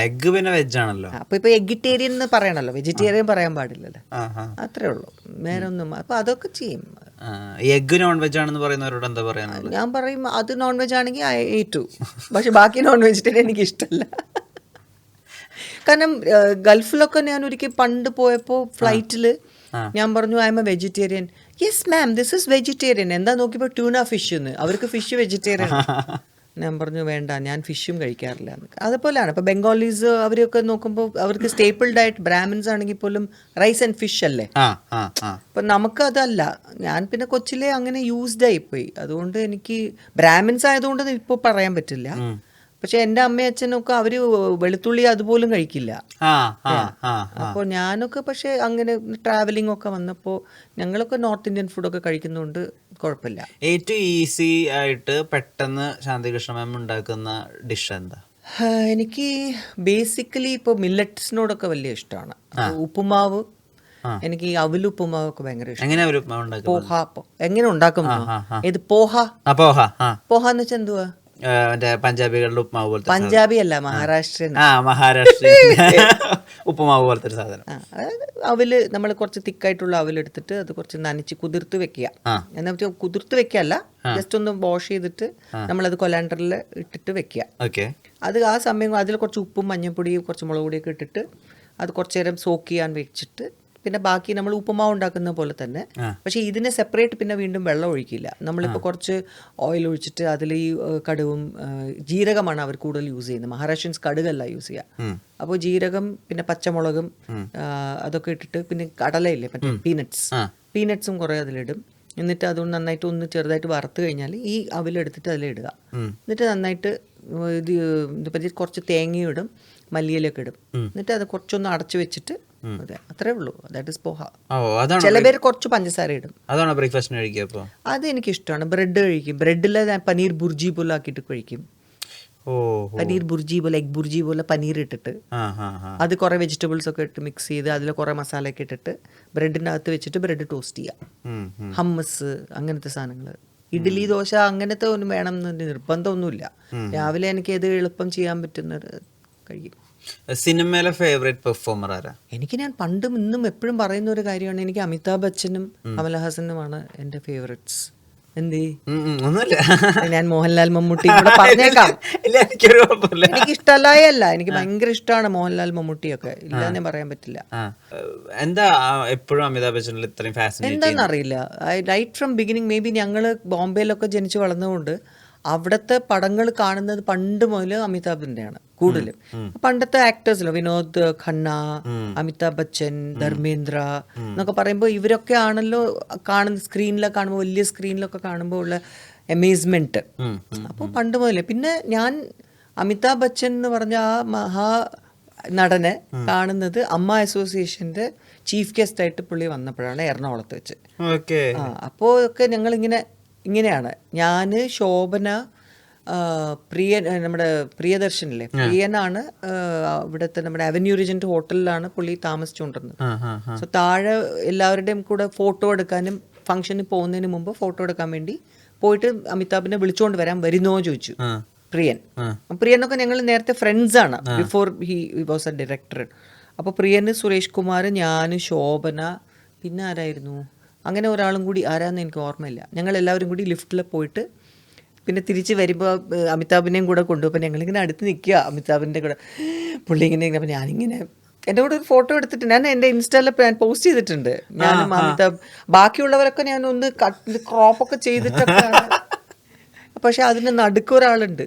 എഗ് പിന്നെ വെജ് ആണല്ലോ. അപ്പൊ ഇപ്പൊ എഗ്ഗിറ്റേറിയൻ എന്ന് പറയണല്ലോ, വെജിറ്റേറിയൻ പറയാൻ പാടില്ലല്ലോ, അത്രേ ഉള്ളൂ. വേറെ ഒന്നും. അപ്പൊ അതൊക്കെ ചെയ്യും. എഗ് നോൺ വെജ് ആണെന്ന് പറയുന്നവരോട് എന്താ പറയാനുള്ളത്? ഞാൻ പറയും അത് നോൺ വെജ് ആണെങ്കിൽ ഏറ്റു, പക്ഷെ ബാക്കി നോൺ വെജിറ്റേറിയൻ എനിക്ക് ഇഷ്ടമല്ല. കാരണം ഗൾഫിലൊക്കെ ഞാൻ ഒരിക്കൽ പണ്ട് പോയപ്പോൾ ഫ്ലൈറ്റില് ഞാൻ പറഞ്ഞു I M A vegetarian. Yes ma'am this is vegetarian. എന്താ നോക്കിയപ്പോൾ ട്യൂണ ഫിഷ് എന്ന്. അവർക്ക് ഫിഷ് വെജിറ്റേറിയൻ. ഞാൻ പറഞ്ഞു വേണ്ട, ഞാൻ ഫിഷും കഴിക്കാറില്ല. അതുപോലെയാണ് ഇപ്പോൾ ബംഗാളീസ് അവരൊക്കെ നോക്കുമ്പോൾ അവർക്ക് സ്റ്റേപ്പിൾ ഡയറ്റ്, ബ്രാഹ്മിൻസ് ആണെങ്കിൽ പോലും റൈസ് ആൻഡ് ഫിഷ് അല്ലേ. അപ്പം നമുക്കതല്ല. ഞാൻ പിന്നെ കൊച്ചിലെ അങ്ങനെ യൂസ്ഡ് ആയിപ്പോയി. അതുകൊണ്ട് എനിക്ക് ബ്രാഹ്മിൻസ് ആയതുകൊണ്ട് ഇപ്പോൾ പറയാൻ പറ്റില്ല. പക്ഷെ എൻ്റെ അമ്മയും അച്ഛനൊക്കെ അവര് വെളുത്തുള്ളി അതുപോലും കഴിക്കില്ല. അപ്പോൾ ഞാനൊക്കെ പക്ഷെ അങ്ങനെ ട്രാവലിംഗ് ഒക്കെ വന്നപ്പോൾ ഞങ്ങളൊക്കെ നോർത്ത് ഇന്ത്യൻ ഫുഡൊക്കെ കഴിക്കുന്നതുകൊണ്ട് കുഴപ്പമില്ല. ഏറ്റവും ഈസി ആയിട്ട് പെട്ടെന്ന് ശാന്തികൃഷ്ണ മാം ഉണ്ടാക്കുന്ന ഡിഷ് എന്താ? എനിക്ക് ബേസിക്കലി ഇപ്പോൾ മില്ലറ്റ്സിനോടൊക്കെ വലിയ ഇഷ്ടമാണ്. ഉപ്പുമാവ്, എനിക്ക് ഈ അവലുപ്പുമാവൊക്കെ ഭയങ്കര ഇഷ്ടം. എങ്ങനെ പോഹ എങ്ങനെ ഉണ്ടാക്കും? ഇത് പോഹ. പോഹ എന്ന് വെച്ചാൽ എന്തുവാ? പഞ്ചാബികളുടെ ഉപ്പുമാവ് പോലത്തെ. പഞ്ചാബി അല്ല, മഹാരാഷ്ട്രൻ. മഹാരാഷ്ട്ര ഉപ്പുമാവ് പോലത്തെ ഒരു സാധനം. അവല് നമ്മൾ കുറച്ച് തിക്കായിട്ടുള്ള അവലെടുത്തിട്ട് അത് കുറച്ച് നനച്ച് കുതിർത്ത് വെക്കുക. എന്നാ കുതിർത്ത് വെക്കല്ല, ജസ്റ്റ് ഒന്ന് വാഷ് ചെയ്തിട്ട് നമ്മളത് കൊലാൻഡറിൽ ഇട്ടിട്ട് വെക്കുക. അത് ആ സമയം അതിൽ കുറച്ച് ഉപ്പും മഞ്ഞൾപ്പൊടിയും കുറച്ച് മുളക് പൊടിയൊക്കെ ഇട്ടിട്ട് അത് കുറച്ച് നേരം സോക്ക് ചെയ്യാൻ വെച്ചിട്ട് പിന്നെ ബാക്കി നമ്മൾ ഉപ്പുമാവ് ഉണ്ടാക്കുന്ന പോലെ തന്നെ. പക്ഷേ ഇതിനെ സെപ്പറേറ്റ് പിന്നെ വീണ്ടും വെള്ളം ഒഴിക്കില്ല. നമ്മളിപ്പോൾ കുറച്ച് ഓയിൽ ഒഴിച്ചിട്ട് അതിൽ ഈ കടുവും ജീരകമാണ് അവർ കൂടുതൽ യൂസ് ചെയ്യുന്നത്. മഹാരാഷ്ട്രൻസ് കടുകല്ല യൂസ് ചെയ്യുക. അപ്പോൾ ജീരകം പിന്നെ പച്ചമുളകും അതൊക്കെ ഇട്ടിട്ട് പിന്നെ കടലയില്ലേ മറ്റേ പീനട്സും കുറേ അതിലിടും. എന്നിട്ട് അതുകൊണ്ട് നന്നായിട്ട് ഒന്ന് ചെറുതായിട്ട് വറുത്ത് കഴിഞ്ഞാൽ ഈ അവലെടുത്തിട്ട് അതിലിടുക. എന്നിട്ട് നന്നായിട്ട് ഇത് കുറച്ച് തേങ്ങയും ഇടും, മല്ലിയിലൊക്കെ ഇടും. എന്നിട്ട് അത് കുറച്ചൊന്ന് അടച്ചു വെച്ചിട്ട് അതെ, അത്രേ ഉള്ളൂ. That is poha. ചില പേര് കുറച്ച് പഞ്ചസാര ഇടും. അതാണോ ബ്രേക്ക്ഫാസ്റ്റിന് കഴിക്കുക? അത് എനിക്ക് ബ്രെഡ് കഴിക്കും. ബ്രെഡിൽ പനീർ ബുർജി പോലെ ആക്കിയിട്ട് കഴിക്കും. പനീർ ബുർജി പോലെ, എഗ് ബുർജി പോലെ പനീർ ഇട്ടിട്ട് അത് കുറെ വെജിറ്റബിൾസ് ഒക്കെ ഇട്ട് മിക്സ് ചെയ്ത് അതിൽ കുറെ മസാല ഒക്കെ ഇട്ടിട്ട് ബ്രെഡിനകത്ത് വെച്ചിട്ട് ബ്രെഡ് ടോസ്റ്റ് ചെയ്യുക. ഹമ്മസ് അങ്ങനത്തെ സാധനങ്ങൾ, ഇഡ്ഡലി ദോശ അങ്ങനത്തെ ഒന്നും വേണം എന്ന് നിർബന്ധമൊന്നുമില്ല. രാവിലെ എനിക്ക് ഏത് എളുപ്പം ചെയ്യാൻ പറ്റുന്നത് കഴിയും. സിനിമയിലെ ഫേവറേറ്റ് പെർഫോമർ ആരാ? എനിക്ക് ഞാൻ പണ്ടും ഇന്നും എപ്പോഴും പറയുന്ന ഒരു കാര്യമാണ്, എനിക്ക് അമിതാഭ് ബച്ചനും കമലഹാസനുമാണ് എൻ്റെ ഫേവറേറ്റ്സ്. എന്തേ? ഞാൻ മോഹൻലാൽ മമ്മൂട്ടി കൂടെ പറഞ്ഞേക്കാം. എനിക്ക് ഇഷ്ടമല്ലായല്ല, എനിക്ക് ഭയങ്കര ഇഷ്ടമാണ് മോഹൻലാൽ മമ്മൂട്ടിയൊക്കെ, ഇല്ലാന്ന് പറയാൻ പറ്റില്ല. എന്താ എപ്പോഴും അമിതാഭ് ബച്ചനിൽ ഇത്രയും ഫാസിനേറ്റ്? എന്താണെന്നറിയില്ല. Right from beginning, maybe ഞങ്ങള് ബോംബെയിലൊക്കെ ജനിച്ചു വളർന്നതുകൊണ്ട് അവിടുത്തെ പടങ്ങൾ കാണുന്നത് പണ്ട് മുതൽ അമിതാഭിന്റെയാണ് കൂടുതലും. പണ്ടത്തെ ആക്ടേഴ്സിലോ വിനോദ് ഖന്ന, അമിതാഭ് ബച്ചൻ, ധർമ്മേന്ദ്ര എന്നൊക്കെ പറയുമ്പോൾ ഇവരൊക്കെ ആണല്ലോ കാണുന്ന സ്ക്രീനിലൊക്കെ കാണുമ്പോൾ, വലിയ സ്ക്രീനിലൊക്കെ കാണുമ്പോൾ ഉള്ള അമേസ്മെന്റ്. അപ്പോൾ പണ്ട് മുതലേ പിന്നെ ഞാൻ അമിതാഭ് ബച്ചൻ എന്ന് പറഞ്ഞ ആ മഹാ നടനെ കാണുന്നത് അമ്മ അസോസിയേഷന്റെ ചീഫ് ഗസ്റ്റ് ആയിട്ട് പുള്ളി വന്നപ്പോഴാണ് എറണാകുളത്ത് വെച്ച്. അപ്പോൾ ഒക്കെ ഞങ്ങൾ ഇങ്ങനെയാണ്. ഞാൻ, ശോഭന, പ്രിയൻ, നമ്മുടെ പ്രിയദർശനില്ലേ, പ്രിയനാണ് ഇവിടുത്തെ നമ്മുടെ അവന്യൂ റിജന്റ് ഹോട്ടലിലാണ് പുള്ളി താമസിച്ചുകൊണ്ടിരുന്നത്. സോ താഴെ എല്ലാവരുടെയും കൂടെ ഫോട്ടോ എടുക്കാനും ഫംഗ്ഷന് പോകുന്നതിന് മുമ്പ് ഫോട്ടോ എടുക്കാൻ വേണ്ടി പോയിട്ട് അമിതാഭിനെ വിളിച്ചുകൊണ്ട് വരാൻ വരുന്നോ ചോദിച്ചു പ്രിയനൊക്കെ ഞങ്ങൾ നേരത്തെ ഫ്രണ്ട്സ് ആണ്, before he was A director. അപ്പോൾ പ്രിയന് സുരേഷ് കുമാർ, ഞാൻ, ശോഭന, പിന്നെ ആരായിരുന്നു, അങ്ങനെ ഒരാളും കൂടി, ആരാന്ന് എനിക്ക് ഓർമ്മയില്ല. ഞങ്ങൾ എല്ലാവരും കൂടി ലിഫ്റ്റിൽ പോയിട്ട് പിന്നെ തിരിച്ച് വരുമ്പോൾ അമിതാഭിനെയും കൂടെ കൊണ്ടുപോകും. അപ്പോൾ ഞങ്ങളിങ്ങനെ അടുത്ത് നിൽക്കുക അമിതാഭിൻ്റെ കൂടെ. പുള്ളി ഇങ്ങനെ, അപ്പോൾ ഞാനിങ്ങനെ എൻ്റെ കൂടെ ഒരു ഫോട്ടോ എടുത്തിട്ട് ഞാൻ എൻ്റെ ഇൻസ്റ്റയിൽ ഞാൻ പോസ്റ്റ് ചെയ്തിട്ടുണ്ട്. ഞാനും അമിതാഭ്, ബാക്കിയുള്ളവരൊക്കെ ഞാൻ ഒന്ന് ക്രോപ്പൊക്കെ ചെയ്തിട്ടൊക്കെ. പക്ഷെ അതിന് നടുക്ക് ഒരാളുണ്ട്,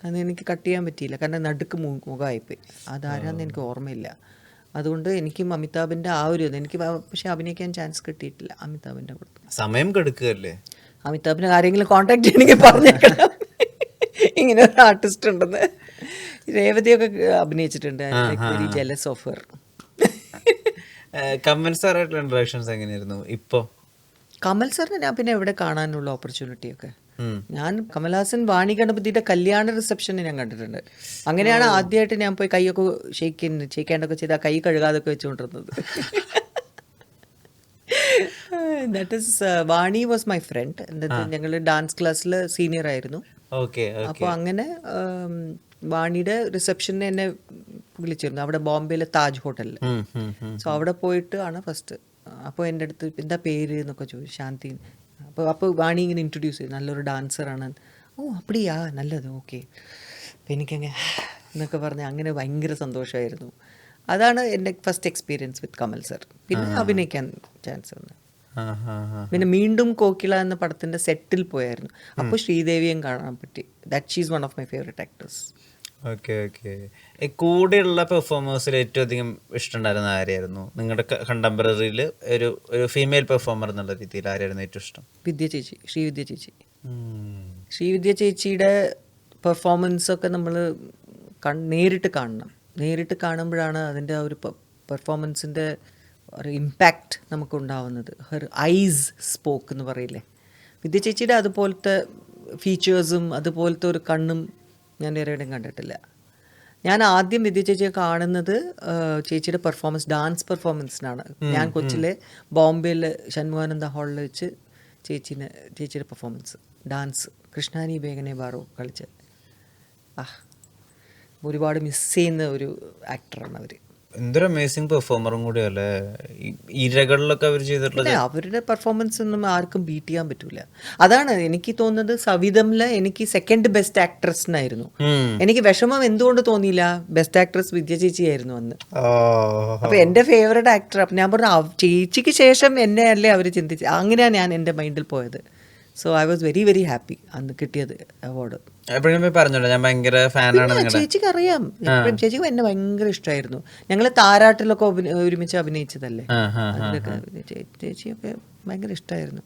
അത് എനിക്ക് കട്ട് ചെയ്യാൻ പറ്റിയില്ല, കാരണം നടുക്ക് മുഖമായിപ്പോയി. അതാരാന്ന് എനിക്ക് ഓർമ്മയില്ല. അതുകൊണ്ട് എനിക്കും അമിതാഭിൻ്റെ ആ ഒരു എനിക്ക് പക്ഷെ അഭിനയിക്കാൻ ചാൻസ് കിട്ടിയിട്ടില്ല അമിതാഭിൻ്റെ കൂടെ. സമയം കെടുക്കുകയല്ലേ? അമിതാഭിനെ ആരെങ്കിലും കോൺടാക്ട് ചെയ്യണമെങ്കിൽ പറഞ്ഞേക്കണം, ഇങ്ങനെ ഒരു ആർട്ടിസ്റ്റ് ഉണ്ടെന്ന്. രേവതിയൊക്കെ അഭിനയിച്ചിട്ടുണ്ട്. Very jealous of her. Kamal സാറായിട്ടുള്ള ഇൻട്രാക്ഷൻസ് എങ്ങനെയായിരുന്നു? ഇപ്പോൾ കമൽ സാറിനെ ഞാൻ പിന്നെ എവിടെ കാണാനുള്ള ഓപ്പർച്യൂണിറ്റിയൊക്കെ ഞാൻ കമൽഹാസൻ വാണി ഗണപതിയുടെ കല്യാണ റിസപ്ഷന് ഞാൻ കണ്ടിട്ടുണ്ട്. അങ്ങനെയാണ് ആദ്യമായിട്ട് ഞാൻ പോയി കൈയൊക്കെ ഷെയ്ക്കാണ്ടൊക്കെ ചെയ്ത് ആ കൈ കഴുകാതൊക്കെ വെച്ചുകൊണ്ടിരുന്നത്. That is Vani was my friend. എന്നിട്ട് ഞങ്ങൾ ഡാൻസ് ക്ലാസ്സിൽ സീനിയർ ആയിരുന്നു. അപ്പോൾ അങ്ങനെ വാണിയുടെ റിസപ്ഷന് എന്നെ വിളിച്ചിരുന്നു അവിടെ ബോംബെയിലെ താജ് ഹോട്ടലിൽ. സോ അവിടെ പോയിട്ട് ആണ് ഫസ്റ്റ്. അപ്പോൾ എൻ്റെ അടുത്ത് എന്താ പേര് എന്നൊക്കെ ചോദിച്ചു, ശാന്തി. അപ്പോൾ വാണി ഇങ്ങനെ ഇൻട്രൊഡ്യൂസ് ചെയ്തു, നല്ലൊരു ഡാൻസറാണ്. ഓ അപ്പടിയാ, നല്ലത്, ഓക്കെ. അപ്പം എനിക്കങ്ങനെ എന്നൊക്കെ പറഞ്ഞ് അങ്ങനെ ഭയങ്കര സന്തോഷമായിരുന്നു. അതാണ് എൻ്റെ ഫസ്റ്റ് എക്സ്പീരിയൻസ് വിത്ത് കമൽ സർ. പിന്നെ അഭിനയിക്കാൻ ചാൻസ് വന്നു. പിന്നെ വീണ്ടും കോക്കില എന്ന പടത്തിൻ്റെ സെറ്റിൽ പോയായിരുന്നു. അപ്പോൾ ശ്രീദേവിയും കാണാൻ പറ്റി. That she's one of my favourite actors. Okay okay. കൂടെയുള്ള പെർഫോമേഴ്സിൽ ഏറ്റവും അധികം ഇഷ്ടമുണ്ടായിരുന്ന ആരെയായിരുന്നു നിങ്ങളുടെ കണ്ടംപററിയിൽ? ഒരു ഫീമെയിൽ പെർഫോമർ എന്നുള്ള രീതിയിൽ ആരായിരുന്നു ഏറ്റവും ഇഷ്ടം? വിദ്യ ചേച്ചി, ശ്രീവിദ്യ ചേച്ചി. ശ്രീവിദ്യ ചേച്ചിയുടെ പെർഫോമൻസൊക്കെ നമ്മൾ നേരിട്ട് കാണണം. നേരിട്ട് കാണുമ്പോഴാണ് അതിൻ്റെ ആ ഒരു പെർഫോമൻസിൻ്റെ ഒരു ഇമ്പാക്റ്റ് നമുക്കുണ്ടാവുന്നത്. ഹെർ ഐസ് സ്പോക്ക് എന്ന് പറയില്ലേ. വിദ്യ ചേച്ചിയുടെ അതുപോലത്തെ ഫീച്ചേഴ്സും അതുപോലത്തെ ഒരു കണ്ണും ഞാൻ വേറെയും കണ്ടിട്ടില്ല. ഞാൻ ആദ്യം വിദ്യ ചേച്ചിയെ കാണുന്നത് ചേച്ചിയുടെ പെർഫോമൻസ്, ഡാൻസ് പെർഫോമൻസിനാണ്. ഞാൻ കൊച്ചിലെ ബോംബെയിൽ ഷൺമുഖാനന്ദ ഹാളിൽ വെച്ച് ചേച്ചിയുടെ പെർഫോമൻസ് ഡാൻസ് കൃഷ്ണാനി ബേഗനെ ബാറോ കളിച്ച് ഒരുപാട് മിസ് ചെയ്യുന്ന ഒരു ആക്ടറാണ് അവർ. എന്തൊരു അമേസിംഗ് പെർഫോമറും കൂടിയല്ലേ. ഇരകളിലൊക്കെ അവർ ചെയ്തിട്ടുള്ളത്. അവരുടെ പെർഫോമൻസ് ഒന്നും ആർക്കും ബീറ്റ് ചെയ്യാൻ പറ്റൂല. അതാണ് എനിക്ക് തോന്നുന്നത്. സവിധമില് എനിക്ക് സെക്കൻഡ് ബെസ്റ്റ് ആക്ട്രസിനായിരുന്നു. എനിക്ക് വിഷമം എന്തുകൊണ്ട് തോന്നിയില്ല, ബെസ്റ്റ് ആക്ട്രസ് വിദ്യ ചേച്ചി ആയിരുന്നു അന്ന്. അപ്പൊ എന്റെ ഫേവറേറ്റ് ആക്ടർ. അപ്പൊ ഞാൻ പറഞ്ഞു ചേച്ചിക്ക് ശേഷം എന്നെ അല്ലേ അവർ ചിന്തിച്ച്. അങ്ങനെയാണ് ഞാൻ എൻ്റെ മൈൻഡിൽ പോയത്. So I was very very happy അന്ന് കിട്ടിയത് അവാർഡ്. പറഞ്ഞല്ലോ ഞാൻ ഭയങ്കര ഫാനാണ്. ചേച്ചിക്ക് അറിയാം, ചേച്ചിക്ക് എന്നെ ഭയങ്കര ഇഷ്ടമായിരുന്നു. ഞങ്ങൾ താരാട്ടിലൊക്കെ ഒരുമിച്ച് അഭിനയിച്ചതല്ലേ, അതിലൊക്കെ ചേച്ചിയൊക്കെ ഭയങ്കര ഇഷ്ടമായിരുന്നു.